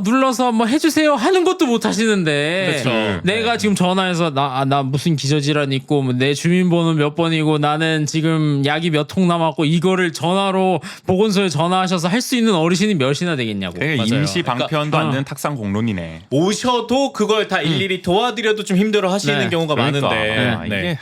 눌러서 뭐 해주세요 하는 것도 못 하시는데 그렇죠. 내가 지금 전화해서 나 무슨 기저질환 있고 뭐내 주민번호 몇 번이고 나는 지금 약이 몇 통 남았고 이거를 전화로 보건소에 전화하셔서 할 수 있는 어르신이 몇이나 되겠냐고. 그러니까 맞아요. 임시 방편도 그러니까, 안 되는 탁상 공론이네. 오셔도 그걸 다 일일이 도와드려도 좀 힘들어 하시는 네. 경우가 그러니까. 많은데. 이게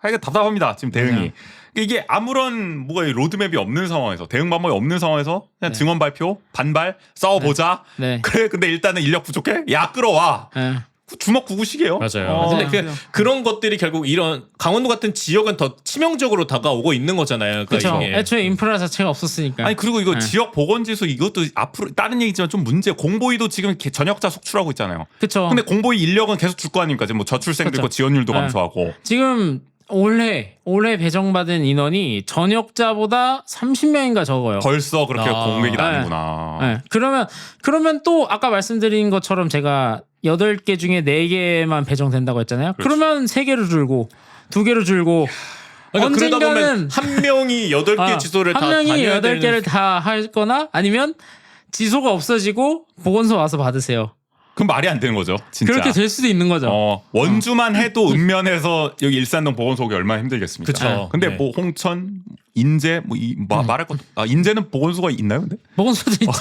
하여간 답답합니다. 지금 대응이. 이게 아무런 뭐가 로드맵이 없는 상황에서 대응 방법이 없는 상황에서 그냥 증언 발표 반발 싸워보자. 네. 그래 근데 일단은 인력 부족해. 야 끌어와. 네. 주먹 구구식이에요. 맞아요. 근데 그런 것들이 결국 이런 강원도 같은 지역은 더 치명적으로 다가오고 있는 거잖아요. 그렇죠. 이게. 애초에 인프라 자체가 없었으니까. 아니 그리고 이거 네. 지역 보건지수 이것도 앞으로 다른 얘기지만 좀 문제. 공보위도 지금 이렇게 전역자 속출하고 있잖아요. 그렇죠. 근데 공보위 인력은 계속 줄 거 아닙니까? 지금 뭐 저출생도 그쵸. 있고 지원율도 네. 감소하고. 지금 올해 배정받은 인원이 전역자보다 30명인가 적어요. 벌써 그렇게 공백이 네. 나는구나. 네. 그러면 또 아까 말씀드린 것처럼 제가 8개 중에 4개만 배정된다고 했잖아요. 그러면 3개로 줄고 2개로 줄고 그러니까 그러다 보면 언젠가는 한 명이 8개 지소를 다 한 명이 다녀야 8개를 되는. 다 할 거나 아니면 지소가 없어지고 보건소 와서 받으세요. 그럼 말이 안 되는 거죠. 진짜. 그렇게 될 수도 있는 거죠. 원주만 해도 읍면에서 여기 일산동 보건소가 얼마나 힘들겠습니까? 그쵸. 근데 네. 뭐 홍천, 인제 말할 것도 인제는 보건소가 있나요? 근데? 보건소도 있죠.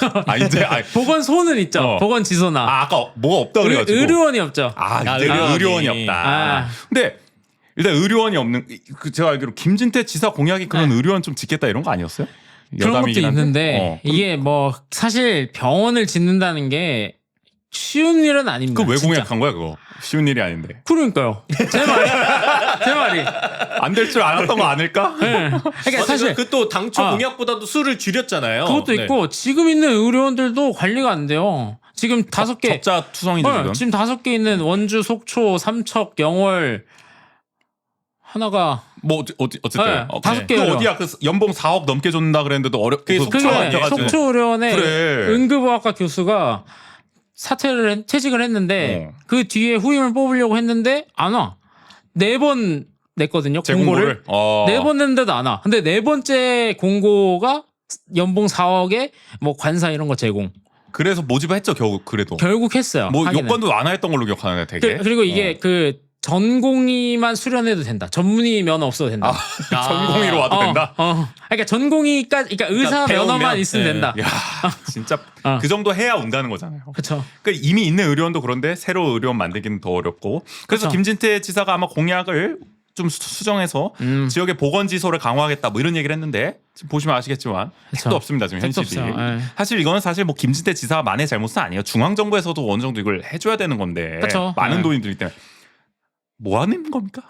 인제 보건소는 있죠. 보건지소나. 아까 뭐가 없다 그래가지고. 의료원이 없죠. 이제 의료원이. 의료원이 없다. 아. 근데 일단 의료원이 없는 제가 알기로 김진태 지사 공약이 그런 의료원 좀 짓겠다 이런 거 아니었어요? 그런 것도 여담이긴 한데. 있는데 이게 뭐 사실 병원을 짓는다는 게 쉬운 일은 아닙니다. 그 왜 진짜. 공약한 거야 그거? 쉬운 일이 아닌데. 그러니까요. 제 말이. 안 될 줄 알았던 거 아닐까? 네. 그러니까 사실 그또 당초 공약보다도 수를 줄였잖아요. 그것도 네. 있고 지금 있는 의료원들도 관리가 안 돼요. 지금 5개 적자 투성이죠 지금. 지금 5개 있는 원주, 속초, 삼척, 영월 하나가 뭐 어쨌든 네, 5개 그 의료원. 어디야 그 연봉 4억 넘게 줬는다 그랬는데도 그게 속초가 그게 안 돼가지고. 속초의료원의 그래. 응급의학과 교수가 퇴직을 했는데 그 뒤에 후임을 뽑으려고 했는데 안 와. 4번 냈거든요. 공고를. 4번 냈는데도 안 와. 근데 4번째 공고가 연봉 4억에 뭐 관사 이런 거 제공. 그래서 모집을 했죠 겨우 그래도. 결국 했어요. 뭐 하기는. 요건도 완화했던 걸로 기억하는데 되게. 그리고 이게 그 전공의만 수련해도 된다. 전문의 면허 없어도 된다. 전공의로 와도 된다. 그러니까 전공의까지, 그러니까 의사 배우면, 면허만 있으면 네. 된다. 야 진짜 어. 그 정도 해야 온다는 거잖아요. 그렇죠. 그러니까 이미 있는 의료원도 그런데 새로 의료원 만들기는 더 어렵고. 그래서 그쵸. 김진태 지사가 아마 공약을 좀 수정해서 지역의 보건지소를 강화하겠다 뭐 이런 얘기를 했는데 지금 보시면 아시겠지만 그쵸. 택도 없습니다 지금 택도 현실이. 없어요. 예. 사실 이거는 사실 뭐 김진태 지사만의 잘못은 아니에요. 중앙정부에서도 어느 정도 이걸 해줘야 되는 건데 그쵸. 많은 예. 돈이 들기 때문에 뭐 하는 겁니까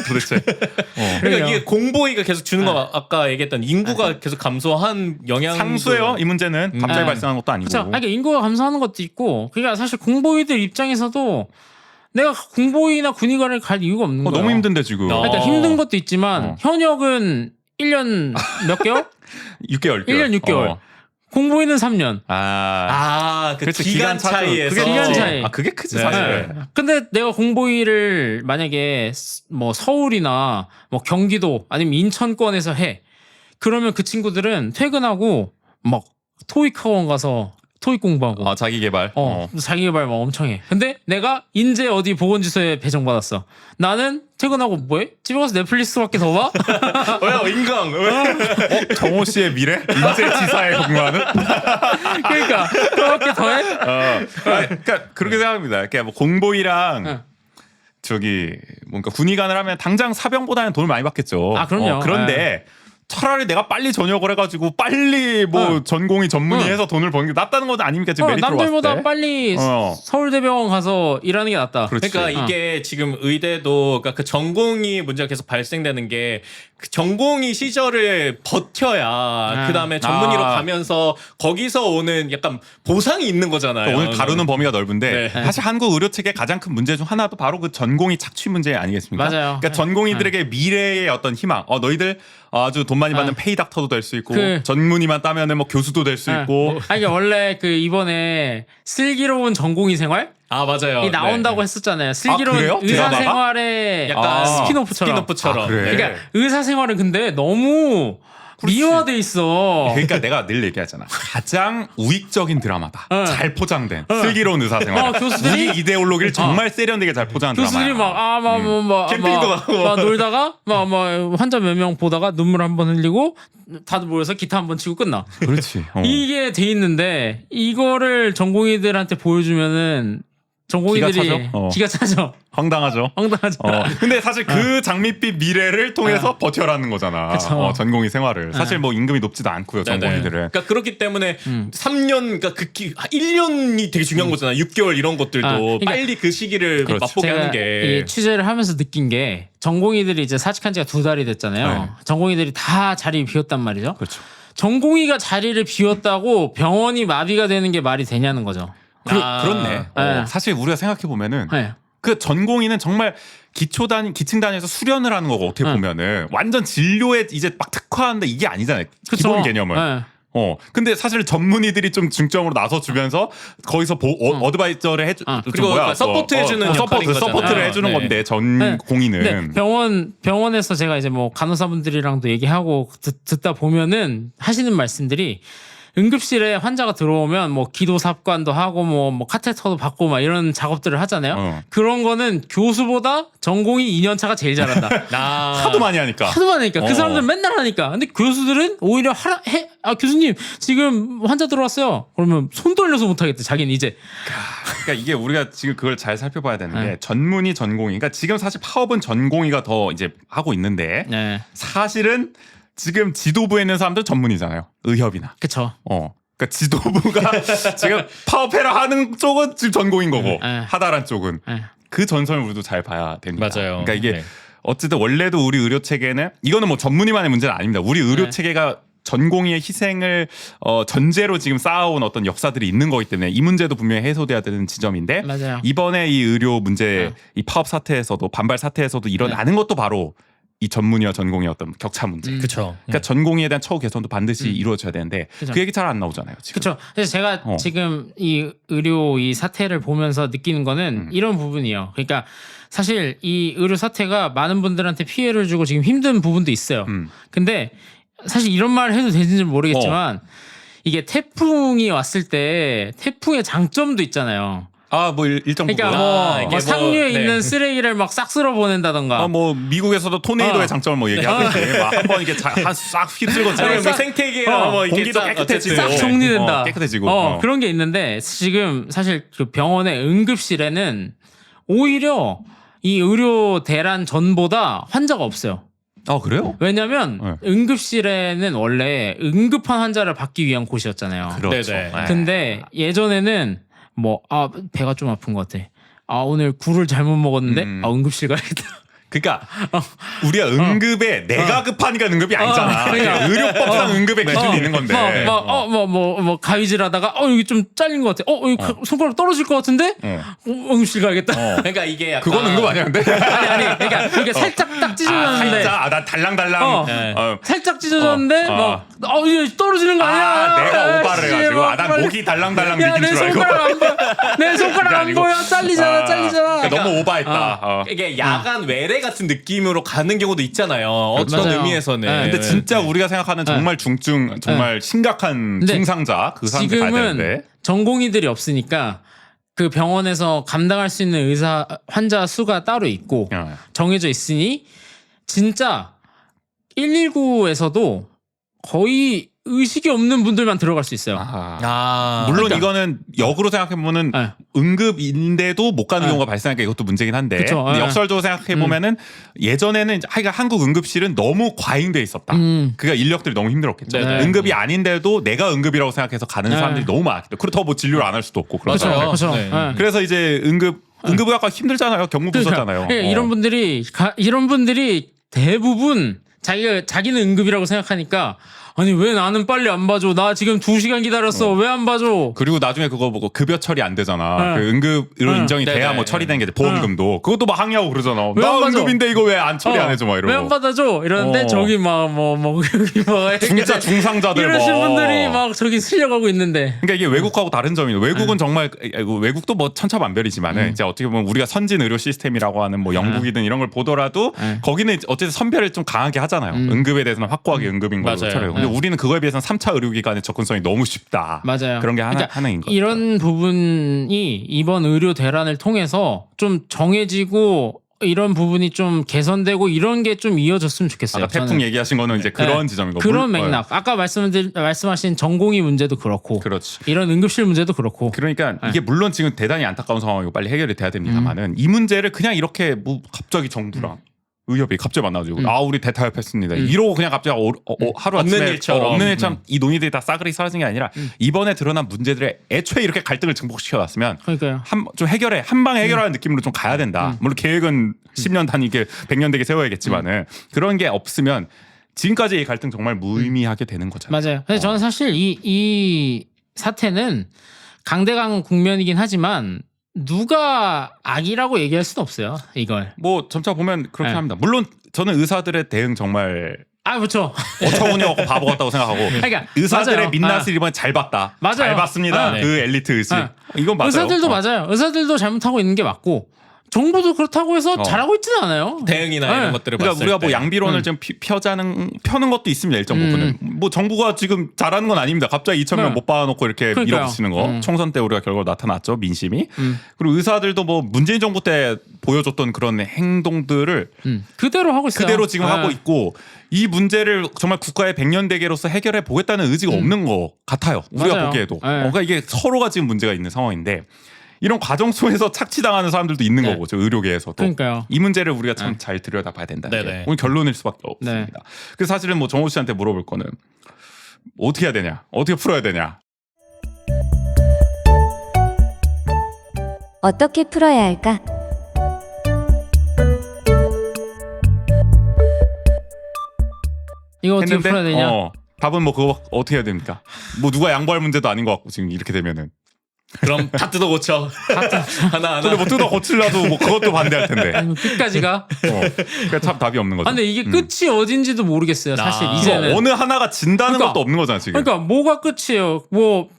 도대체? 그러니까 그래요. 이게 공보위가 계속 주는 거 아까 얘기했던 인구가 계속 감소한 영향 상수예요 이 문제는 갑자기 네. 발생한 것도 아니고. 그렇죠. 그러니까 인구가 감소하는 것도 있고, 그러니까 사실 공보위들 입장에서도 내가 공보위나 군의관을 갈 이유가 없는 거예요. 너무 힘든데 지금. 그러니까 힘든 것도 있지만 현역은 1년 몇 개월? 6개월. 1년 6개월. 공보위는 3년. 그 그렇지, 기간 차도. 차이에서 그게 기간 크지. 차이. 그게 크지 네. 사실. 근데 내가 공보위를 만약에 뭐 서울이나 뭐 경기도 아니면 인천권에서 해. 그러면 그 친구들은 퇴근하고 막 토익 학원 가서 토익 공부하고 자기 개발. 자기 개발 막 엄청 해. 근데 내가 인제 어디 보건지소에 배정받았어. 나는 퇴근하고 뭐해? 집에 가서 넷플릭스밖에 더 봐? 왜 인강 왜? 정호 씨의 미래? 인재 지사에 근무하는? 그러니까 그렇게 더 해? 그러니까 그렇게 생각합니다. 그러니까 뭐 공보위랑 저기 뭔가 군의관을 하면 당장 사병보다는 돈을 많이 받겠죠. 아, 그럼요. 그런데 차라리 내가 빨리 전역을 해가지고 빨리 뭐 전공의 전문의해서 돈을 버는 게 낫다는 건 아닙니까 지금 메리트로 봤을 남들보다 때. 빨리 서울대병원 가서 일하는 게 낫다. 그렇지. 그러니까 이게 지금 의대도 그러니까 그 전공이 문제가 계속 발생되는 게 그 전공의 시절을 버텨야 그 다음에 전문의로 가면서 거기서 오는 약간 보상이 있는 거잖아요. 그러니까 오늘 다루는 범위가 넓은데 네. 사실 한국 의료 체계 가장 큰 문제 중 하나도 바로 그 전공의 착취 문제 아니겠습니까? 맞아요. 그러니까 전공의들에게 미래의 어떤 희망, 너희들 아주 돈 많이 받는 페이 닥터도 될 수 있고 전문의만 따면은 뭐 교수도 될 수 있고. 아니 그러니까 원래 그 이번에 슬기로운 전공의 생활 맞아요. 이 나온다고 네. 했었잖아요. 슬기로운 그래요? 의사 드라마가? 생활의 약간 스피노프처럼. 그래? 그러니까 의사 생활은 근데 너무 미화돼 있어. 그러니까 내가 늘 얘기하잖아. 가장 우익적인 드라마다. 잘 포장된 슬기로운 의사생활. 교수들이 우익 이데올로기를 정말 세련되게 잘 포장한 교수들이 드라마야. 캠핑도 가고. 막 놀다가 막 환자 몇 명 보다가 눈물 한 번 흘리고 다들 모여서 기타 한 번 치고 끝나. 그렇지. 이게 돼 있는데 이거를 전공의들한테 보여주면은 전공의들이 기가 차죠? 기가 차죠. 황당하죠. 황당하죠. 근데 사실 그 장밋빛 미래를 통해서 버텨라는 거잖아. 그쵸. 전공의 생활을. 사실 뭐 임금이 높지도 않고요. 전공의들은. 그러니까 그렇기 때문에 3년, 그러니까 1년이 되게 중요한 거잖아. 6개월 이런 것들도 그러니까 빨리 그 시기를 그렇죠. 맛보게 제가 하는 게. 이 취재를 하면서 느낀 게 전공의들이 이제 사직한 지가 2달이 됐잖아요. 네. 전공의들이 다 자리 비웠단 말이죠. 그렇죠. 전공의가 자리를 비웠다고 병원이 마비가 되는 게 말이 되냐는 거죠. 그렇네. 네. 사실 우리가 생각해 보면은 네. 그 전공의는 정말 기층 단위에서 수련을 하는 거고 어떻게 보면은 완전 진료에 이제 막 특화한다 이게 아니잖아요. 그쵸? 기본 개념은. 네. 근데 사실 전문의들이 좀 중점으로 나서 주면서 거기서 어드바이저를 해주 그리고 서포트 해주는 역할인 거잖아요. 서포트를 해주는 네. 건데 전공의는 근데 병원에서 제가 이제 뭐 간호사분들이랑도 얘기하고 듣다 보면은 하시는 말씀들이 응급실에 환자가 들어오면 뭐 기도 삽관도 하고 뭐 카테터도 받고 막 이런 작업들을 하잖아요. 그런 거는 교수보다 전공의 2년 차가 제일 잘한다. 하도 많이 하니까. 하도 많으니까 그 사람들은 맨날 하니까. 근데 교수들은 오히려 교수님 지금 환자 들어왔어요. 그러면 손 떨려서 못 하겠대. 자기는 이제. 그러니까 이게 우리가 지금 그걸 잘 살펴봐야 되는 게 네. 전문의 전공의. 그러니까 지금 사실 파업은 전공의가 더 이제 하고 있는데 네. 사실은 지금 지도부에 있는 사람들 전문의잖아요. 의협이나. 그쵸. 그러니까 지도부가 지금 파업해라 하는 쪽은 지금 전공인 거고 네. 하다란 쪽은 그 전선을 우리도 잘 봐야 됩니다. 맞아요. 그러니까 이게 네. 어쨌든 원래도 우리 의료 체계는 이거는 뭐 전문의만의 문제는 아닙니다. 우리 의료 체계가 전공의의 희생을 전제로 지금 쌓아온 어떤 역사들이 있는 거기 때문에 이 문제도 분명히 해소돼야 되는 지점인데 맞아요. 이번에 이 의료 문제, 이 파업 사태에서도 반발 사태에서도 일어나는 것도 바로 이 전문의와 전공의 어떤 격차 문제. 그렇죠. 그러니까 전공의에 대한 처우 개선도 반드시 이루어져야 되는데 그쵸. 그 얘기 잘 안 나오잖아요. 지금. 그렇죠. 그래서 제가 지금 이 의료 이 사태를 보면서 느끼는 거는 이런 부분이에요. 그러니까 사실 이 의료 사태가 많은 분들한테 피해를 주고 지금 힘든 부분도 있어요. 근데 사실 이런 말을 해도 되는지 모르겠지만 이게 태풍이 왔을 때 태풍의 장점도 있잖아요. 뭐 일정 부분. 그러니까 이게 뭐 상류에 네. 있는 쓰레기를 막 싹 쓸어 보낸다던가. 뭐 미국에서도 토네이도의 장점을 뭐 얘기하듯이 한번 이게 싹 휩쓸고 아니, 뭐 생태계랑 뭐 이렇게 공기도 싹 깨끗해지고 싹 정리된다. 깨끗해지고 그런 게 있는데 지금 사실 그 병원의 응급실에는 오히려 이 의료 대란 전보다 환자가 없어요. 그래요? 왜냐면 응급실에는 원래 응급한 환자를 받기 위한 곳이었잖아요. 그렇죠. 네네. 네. 근데 예전에는 배가 좀 아픈 것 같아. 오늘 굴을 잘못 먹었는데 응급실 가야겠다. 그러니까 우리가 응급에 내가 급하니까 응급이 아니잖아. 그러니까. 의료법상 응급의 기준이 있는 건데. 뭐 가위질하다가 여기 좀 잘린 것 같아. 여기 손가락 떨어질 것 같은데. 응급실 가야겠다. 그러니까 이게 약간 그건 응급 아니야, 근데? 아니 그러니까 그게 살짝 딱 찢어졌는데. 살짝 나 달랑달랑. 살짝 찢어졌는데 이게 떨어지는 거 아니야? 내가 오바를 해가지고 난 목이 달랑달랑 비긴 줄 알고. 내 손가락 안 보여. 잘리잖아. 그러니까 너무 오바했다. 이게 야간 외래 같은 느낌으로 가는 경우도 있잖아요. 어떤 맞아요. 의미에서는. 네. 근데 진짜 우리가 생각하는 정말 중증, 정말 심각한 근데 중상자 그 사람들 가야 지금은 되는데. 전공의들이 없으니까 그 병원에서 감당할 수 있는 환자 수가 따로 있고 정해져 있으니 진짜 119에서도 거의 의식이 없는 분들만 들어갈 수 있어요. 물론 그러니까. 이거는 역으로 생각해보면은 응급인데도 못 가는 경우가 발생하니까 이것도 문제긴 한데 그쵸. 근데 역설적으로 생각해보면은 예전에는 한국 응급실은 너무 과잉돼 있었다. 그러니까 인력들이 너무 힘들었겠죠. 네네. 응급이 아닌데도 내가 응급이라고 생각해서 가는 사람들이 너무 많았겠죠. 그렇다고 뭐 진료를 안 할 수도 없고 그렇죠. 그렇죠. 네. 그래서 이제 응급의학과 힘들잖아요. 경무부서잖아요. 그러니까 이런 분들이 대부분 자기는 응급이라고 생각하니까 아니 왜 나는 빨리 안 봐줘? 나 지금 2시간 기다렸어. 왜 안 봐줘? 그리고 나중에 그거 보고 급여 처리 안 되잖아. 그 응급으로 인정이 돼야 네네. 뭐 처리된 게 보험금도 그것도 막 항의하고 그러잖아. 왜 안 나 받아? 응급인데 이거 왜 안 처리 안 해줘? 막 이러고. 왜 안 받아줘? 이러는데 저기 진짜 중상자들 이러신 뭐. 분들이 막 저기 쓸려가고 있는데. 그러니까 이게 외국하고 다른 점이에요. 외국은 정말 외국도 뭐 천차만별이지만은 이제 어떻게 보면 우리가 선진 의료 시스템이라고 하는 뭐 영국이든 이런 걸 보더라도 거기는 어쨌든 선별을 좀 강하게 하잖아요. 응급에 대해서는 확고하게 응급인 걸로 맞아요. 처리해요. 근데 우리는 그거에 비해서는 3차 의료기관의 접근성이 너무 쉽다. 맞아요. 그런 게 그러니까 하나인 거죠. 이런 부분이 이번 의료 대란을 통해서 좀 정해지고 이런 부분이 좀 개선되고 이런 게 좀 이어졌으면 좋겠어요. 아까 태풍 저는. 얘기하신 거는 이제 그런 지점이고 그런 맥락. 아까 말씀하신 전공의 문제도 그렇고 그렇지. 이런 응급실 문제도 그렇고. 그러니까 이게 물론 지금 대단히 안타까운 상황이고 빨리 해결이 돼야 됩니다만은 이 문제를 그냥 이렇게 뭐 갑자기 정부랑 의협이 갑자기 만나가지고 우리 대타협했습니다. 이러고 그냥 갑자기 하루 없는 아침에 일처럼. 없는 일처럼 이 논의들이 다 싸그리 사라진 게 아니라 이번에 드러난 문제들의 애초에 이렇게 갈등을 증폭시켜 놨으면 그러니까요. 좀 한 방에 해결하는 느낌으로 좀 가야 된다. 물론 계획은 10년 단위 100년 되게 세워야겠지만은 그런 게 없으면 지금까지 이 갈등 정말 무의미하게 되는 거잖아요. 맞아요. 근데 저는 사실 이 사태는 강대강 국면이긴 하지만 누가 악이라고 얘기할 수는 없어요. 이걸. 뭐 점차 보면 그렇게 합니다. 물론 저는 의사들의 대응 정말 그렇죠. 어처구니 없고 바보 같다고 생각하고 그러니까 의사들의 맞아요. 민낯을 이번에 잘 봤다. 맞아요. 잘 봤습니다. 네. 그 엘리트 의식. 이건 맞아요. 의사들도 맞아요. 의사들도 잘못하고 있는 게 맞고 정부도 그렇다고 해서 잘하고 있지는 않아요. 대응이나 네. 이런 것들을 그러니까 봤을 우리가 때 뭐 양비론을 좀 펴는 것도 있습니다. 일정 부분은. 뭐 정부가 지금 잘하는 건 아닙니다. 갑자기 2,000명 네. 못 박아놓고 이렇게 그러니까요. 밀어붙이는 거. 총선 때 우리가 결과로 나타났죠. 민심이. 음. 그리고 의사들도 뭐 문재인 정부 때 보여줬던 그런 행동들을 그대로 하고 있어요. 그대로 지금 네. 하고 있고 이 문제를 정말 국가의 백년대계로서 해결해 보겠다는 의지가 없는 것 같아요. 우리가 맞아요. 보기에도. 네. 그러니까 이게 서로가 지금 문제가 있는 상황인데 이런 과정 속에서 착취당하는 사람들도 있는 네. 거고 저 의료계에서도. 그러니까요. 이 문제를 우리가 참 잘 들여다봐야 된다. 네네. 오늘 결론일 수밖에 없습니다. 그래서 사실은 뭐 정호 씨한테 물어볼 거는 어떻게 해야 되냐, 어떻게 풀어야 되냐. 어떻게 풀어야 할까? 이거 어떻게 했는데 풀어야 되냐? 답은 뭐 그거 어떻게 해야 됩니까? 뭐 누가 양보할 문제도 아닌 것 같고 지금 이렇게 되면은. 그럼 다 뜯어 고쳐. 하나 근데 뭐 뜯어 고치려도 뭐 그것도 반대할 텐데. 아니, 끝까지 가? 그러니까 참 답이 없는 거죠. 아, 근데 이게 끝이 어딘지도 모르겠어요. 사실 아. 이제는. 어느 하나가 진다는 그러니까, 것도 없는 거잖아 지금. 그러니까 뭐가 끝이에요? 뭐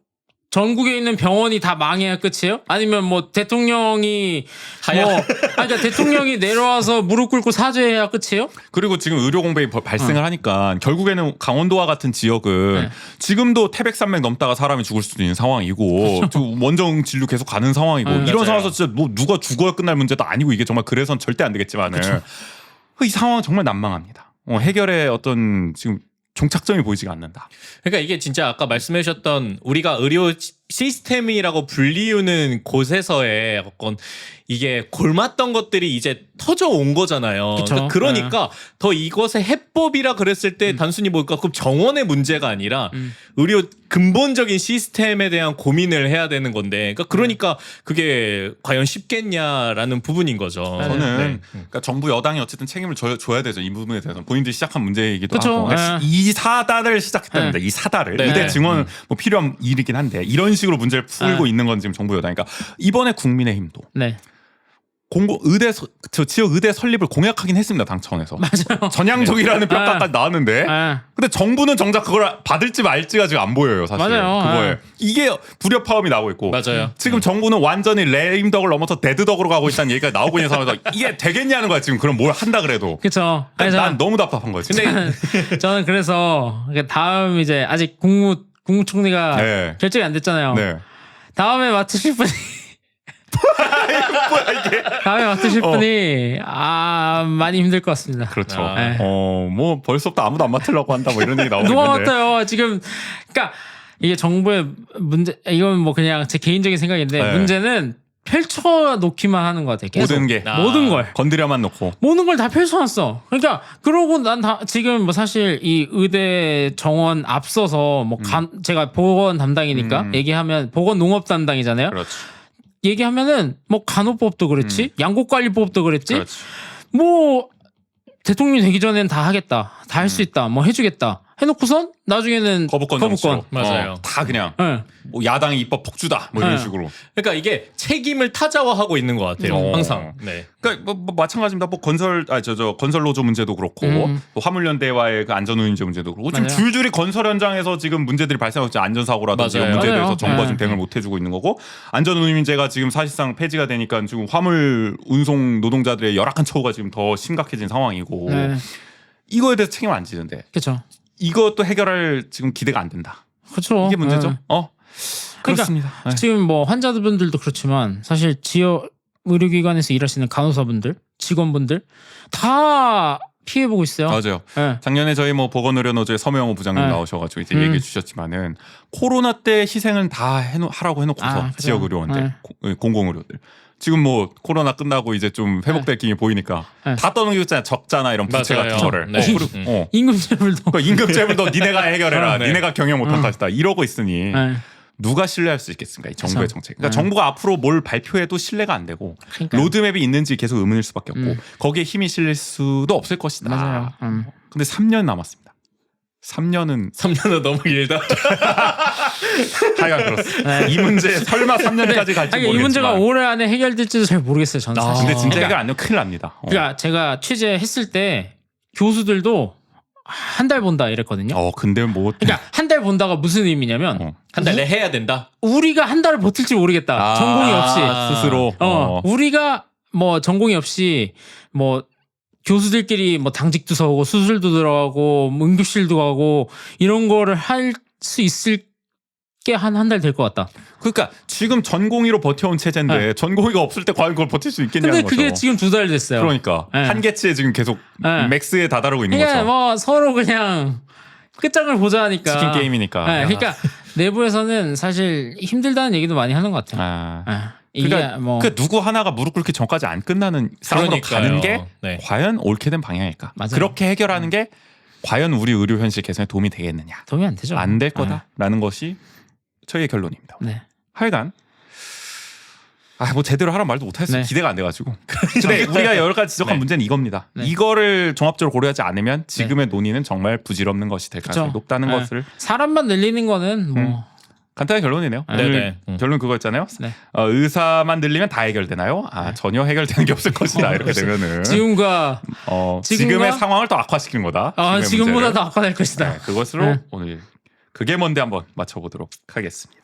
전국에 있는 병원이 다 망해야 끝이에요? 아니면 뭐 대통령이 그러니까 대통령이 내려와서 무릎 꿇고 사죄해야 끝이에요? 그리고 지금 의료 공백이 발생을 하니까 결국에는 강원도와 같은 지역은 네. 지금도 태백산맥 넘다가 사람이 죽을 수도 있는 상황이고 또 원정 진료 계속 가는 상황이고 네, 이런 맞아요. 상황에서 진짜 뭐 누가 죽어야 끝날 문제도 아니고 이게 정말 그래선 절대 안 되겠지만은 이 상황은 정말 난망합니다. 해결의 어떤 지금 종착점이 보이지가 않는다. 그러니까 이게 진짜 아까 말씀해 주셨던 우리가 의료 시스템이라고 불리우는 곳에서의 어떤 이게 골맞던 것들이 이제 터져 온 거잖아요. 그쵸. 그러니까 더 이것의 해법이라 그랬을 때 단순히 뭘까 그럼 정원의 문제가 아니라 의료 근본적인 시스템에 대한 고민을 해야 되는 건데 그러니까 그게 과연 쉽겠냐라는 부분인 거죠. 저는 네. 그러니까 정부 여당이 어쨌든 책임을 줘야 되죠. 이 부분에 대해서는 본인들이 시작한 문제이기도 그쵸. 하고 그러니까 네. 이 사달을 시작했답니다. 이 사달을 네. 의대 증원 뭐 필요한 일이긴 한데 이런 식으로 문제를 풀고 있는 건 지금 정부 여당이니까 이번에 국민의힘도 네. 지역 의대 설립을 공약하긴 했습니다. 당 차원에서. 맞아요. 전향적이라는 평가까지 나왔는데 아, 근데 정부는 정작 그걸 받을지 말지가 지금 안 보여요. 사실. 맞아요. 그거에. 이게 불협화음이 나오고 있고 맞아요. 지금 정부는 완전히 레임덕을 넘어서 데드덕으로 가고 있다는 얘기가 나오고 있는 상황에서 이게 되겠냐는 거야. 지금 그럼 뭘 한다 그래도. 그쵸. 난 너무 답답한 거지. 근데 저는 그래서 다음 이제 아직 국무총리가 네. 결정이 안 됐잖아요. 네. 다음에 맡으실 분이 다음에 맡으실 분이 많이 힘들 것 같습니다. 그렇죠. 네. 뭐 벌써부터 아무도 안 맡으려고 한다 뭐 이런 얘기 나오고 누가 있는데. 맡아요? 지금 그러니까 이게 정부의 문제 이건 뭐 그냥 제 개인적인 생각인데 네. 문제는 펼쳐놓기만 하는 것 같아요. 계속. 모든 게 모든 걸. 건드려만 놓고. 모든 걸 다 펼쳐놨어. 그러니까 그러고 난 지금 뭐 사실 이 의대 정원 앞서서 뭐 제가 보건 담당이니까 얘기하면 보건 농업 담당이잖아요. 그렇지. 얘기하면은 뭐 간호법도 그렇지, 양곡관리법도 그랬지. 그렇지. 뭐 대통령이 되기 전엔 다 하겠다, 다 할 수 있다, 뭐 해주겠다 해놓고선 나중에는 거부권 정치로. 맞아요. 다 그냥 예. 뭐 야당이 입법 폭주다 뭐 이런 네. 식으로. 그러니까 이게 책임을 타자화하고 있는 것 같아요. 어. 항상. 네. 그러니까 뭐 마찬가지입니다. 뭐 건설 건설 노조 문제도 그렇고 또 화물연대와의 그 안전운임제 문제도 그렇고 지금 맞아요. 줄줄이 건설 현장에서 지금 문제들이 발생하고 있죠. 안전사고라든지 맞아요. 이런 문제에 맞아요. 대해서 정부가 네. 지금 대응을 못 해주고 있는 거고 안전운임제가 지금 사실상 폐지가 되니까 지금 화물 운송 노동자들의 열악한 처우가 지금 더 심각해진 상황이고 네. 이거에 대해서 책임을 안 지는데 그렇죠. 이것도 해결할 지금 기대가 안 된다. 그렇죠. 이게 문제죠. 예. 그렇습니다. 네. 지금 뭐 환자분들도 그렇지만 사실 지역 의료기관에서 일하시는 간호사분들, 직원분들 다 피해 보고 있어요. 맞아요. 예. 작년에 저희 뭐 보건의료노조의 서명호 부장님 네. 나오셔가지고 이제 얘기해 주셨지만은 코로나 때 희생은 다 하라고 해놓고서 그죠. 지역 의료원들, 네. 공공의료들 지금 뭐 코로나 끝나고 이제 좀 회복될 기미 보이니까 네. 다 떠넘기고 있잖아요. 적자나 이런 부채 맞아요. 같은 거를. 네. 그리고 임금제물도 그러니까 임금제물도 니네가 해결해라. 네. 니네가 경영 못한 탓이다. 이러고 있으니 네. 누가 신뢰할 수 있겠습니까? 이 정부의 그쵸. 정책. 그러니까 네. 정부가 앞으로 뭘 발표해도 신뢰가 안 되고 그러니까요. 로드맵이 있는지 계속 의문일 수밖에 없고 거기에 힘이 실릴 수도 없을 것이다. 맞아요. 근데 3년 남았습니다. 3년은 3년은 너무 길다. 하여간 그렇습니다. 이 문제 설마 3년까지 갈지 아니, 모르겠지만 이 문제가 올해 안에 해결될지도 잘 모르겠어요. 저는 사실. 근데 진짜 그러니까, 해결 안 되면 큰일 납니다. 그러니까 제가 취재했을 때 교수들도 한 달 본다 이랬거든요. 근데 뭐 그러니까 한 달 본다가 무슨 의미냐면 한 달 내 해야 된다. 우리가 한 달을 버틸지 모르겠다. 전공이 없이. 스스로 우리가 뭐 전공이 없이 뭐 교수들끼리 뭐 당직도 서고 수술도 들어가고 뭐 응급실도 가고 이런 거를 할 수 있을 게 한 달 될 것 같다. 그러니까 지금 전공의로 버텨온 체제인데 네. 전공의가 없을 때 과연 그걸 버틸 수 있겠냐는 근데 그게 거죠. 지금 2달 됐어요. 그러니까 네. 한계치에 지금 계속 네. 맥스에 다다르고 있는 이게 거죠. 뭐 서로 그냥 끝장을 보자 하니까. 치킨 게임이니까. 네, 그러니까 내부에서는 사실 힘들다는 얘기도 많이 하는 것 같아요. 아. 네. 이게 그러니까 뭐 누구 하나가 무릎 꿇기 전까지 안 끝나는 싸움으로 그러니까요. 가는 게 네. 과연 옳게 된 방향일까? 맞아요. 그렇게 해결하는 게 과연 우리 의료 현실 개선에 도움이 되겠느냐? 도움이 안 되죠. 안 될 거다라는 것이 저희의 결론입니다. 네. 하여간 뭐 제대로 하란 말도 못했어요. 네. 기대가 안 돼가지고. 근데 우리가 여러 가지 지적한 네. 문제는 이겁니다. 네. 이거를 종합적으로 고려하지 않으면 지금의 논의는 정말 부질없는 것이 될 가능성이 그쵸. 높다는 네. 것을 사람만 늘리는 거는 뭐 간단한 결론이네요. 네. 오늘 네. 결론 그거였잖아요. 네. 의사만 늘리면 다 해결되나요? 전혀 해결되는 게 없을 것이다. 이렇게 그렇죠. 되면은 지금과 지금의 상황을 더 악화시키는 거다. 지금의 지금보다 문제를. 더 악화될 것이다. 네, 그것으로 네. 오늘 그게 뭔데 한번 맞춰보도록 하겠습니다.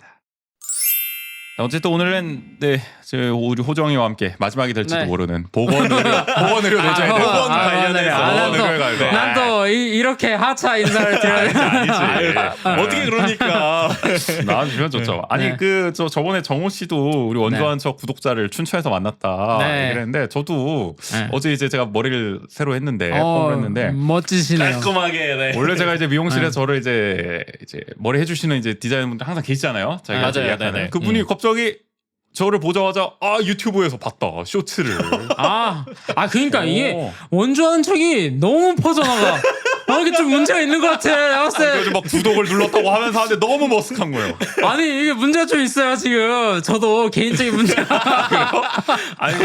어쨌든 오늘은 우리 호정이와 함께 마지막이 될지도 네. 모르는 보건의료 노조에 대해서 보건 관련해서. 보건의료 난 또 이렇게 하차 인사를 드려야 돼. 아니지. 어떻게 그러니까. 나와주면 좋죠. 아니 네. 저번에 정호 씨도 우리 원조한 척 구독자를 춘천에서 만났다 네. 얘기를 했는데 저도 네. 어제 이제 제가 머리를 새로 했는데 펌을 했는데 멋지시네요. 깔끔하게. 네. 원래 제가 이제 미용실에 네. 저를 이제 머리 해주시는 이제 디자이너분들 항상 계시잖아요. 자기가 맞아요. 예약하는. 네네. 그분이 갑자기 저를 보자마자 유튜브에서 봤다 쇼츠를. 그러니까 이게 오. 원조하는 척이 너무 퍼져나가. 이게 좀 문제가 있는 것 같아. 내가 봤을 때. 요즘 막 구독을 눌렀다고 하면서 하는데 너무 머쓱한 거예요. 아니 이게 문제가 좀 있어요 지금. 저도 개인적인 문제가. 아니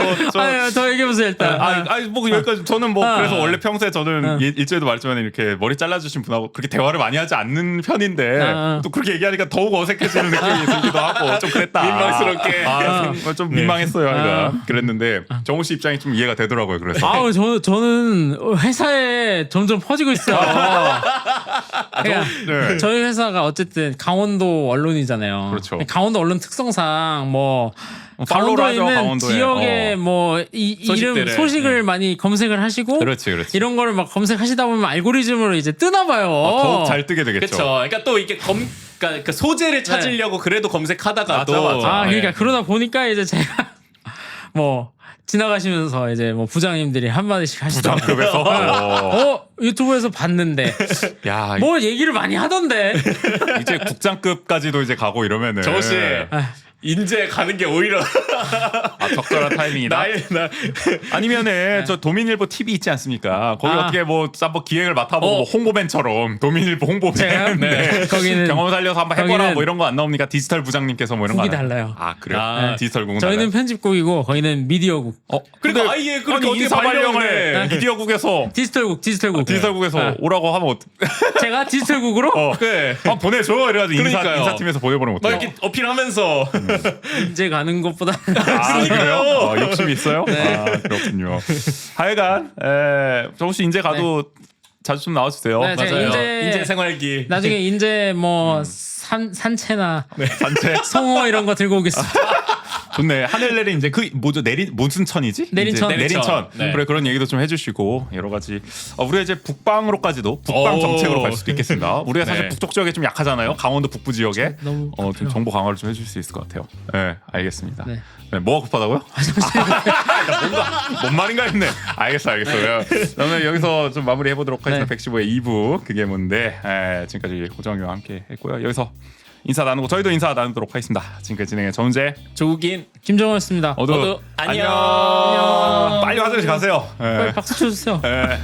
더 얘기해보세요 일단. 뭐 여기까지 저는 그래서 원래 평소에 저는 어. 일주일에도 말했지만 이렇게 머리 잘라주신 분하고 그렇게 대화를 많이 하지 않는 편인데 또 그렇게 얘기하니까 더욱 어색해지는 느낌이 들기도 하고 좀 그랬다. 민망스럽게. 좀 민망했어요. 그랬는데 정우 씨 입장이 좀 이해가 되더라고요. 그래서 저는 회사에 점점 퍼지고 있어요. 네. 저희 회사가 어쨌든 강원도 언론이잖아요. 그렇죠. 강원도 언론 특성상 팔로우를 강원도에 하죠, 있는 강원도에. 지역의 이름 소식들을. 소식을 많이 검색을 하시고 그렇지. 이런 거를 막 검색하시다 보면 알고리즘으로 이제 뜨나 봐요. 더욱 잘 뜨게 되겠죠. 그렇죠. 그러니까 또 이게 그러니까 그 소재를 찾으려고 그래도 검색하다가도 맞아. 그러니까 그러다 보니까 이제 제가 지나가시면서 이제 부장님들이 한마디씩 하시더라고요. 부장급에서 유튜브에서 봤는데 야 얘기를 많이 하던데. 이제 국장급까지도 이제 가고 이러면은 정우 씨 인제 가는 게 오히려 적절한 타이밍이다. 아니면은 저 도민일보 TV 있지 않습니까? 거기 어떻게 한번 기획을 맡아보고 홍보맨처럼 도민일보 홍보맨. 제가요? 네. 거기는 경험 살려서 한번 해보라 거기는 이런 거 안 나옵니까? 디지털 부장님께서 이런 거. 국이 안 달라요. 그래요? 디지털 국은 저희는 달라요? 편집국이고 거기는 미디어국. 그러니까 아예 그렇게 어떻게 인사 발령을 발령을 해. 미디어국에서 디지털국에서 오라고 하면 제가 디지털국으로 그래. 보내줘 이래가지고 그러니까요. 인사팀에서 보내버리면 막 어떡해요? 이렇게 어필하면서 이제 가는 것보다 그래요? 욕심이 있어요? 그렇군요. 하여간 정우 씨 인제 가도 자주 좀 나와주세요. 네, 제가 맞아요. 인재 생활기. 나중에 이제 산채나 산책 송어 이런 거 들고 오겠습니다. 좋네. 하늘 내린 이제 무슨 천이지? 내린천. 이제 내린천. 네. 그래 그런 얘기도 좀 해주시고 여러 가지. 우리가 이제 북방으로까지도 북방 오. 정책으로 갈 수도 있겠습니다. 우리가 사실 네. 북쪽 지역에 좀 약하잖아요. 강원도 북부 지역에 너무 좀 정보 강화를 좀 해줄 수 있을 것 같아요. 네, 알겠습니다. 네. 네, 뭐가 급하다고요? 뭔 말인가 했네. 알겠어. 그러면 여기서 좀 마무리 해보도록 하겠습니다. 115의 2부 그게 뭔데? 지금까지 호정이와 함께 했고요. 여기서 인사 나누고 저희도 인사 나누도록 하겠습니다. 지금까지 진행의 정은재, 조국인, 김정호였습니다. 모두 안녕. 빨리 화장실 가세요. 빨리 박수 쳐주세요. 네.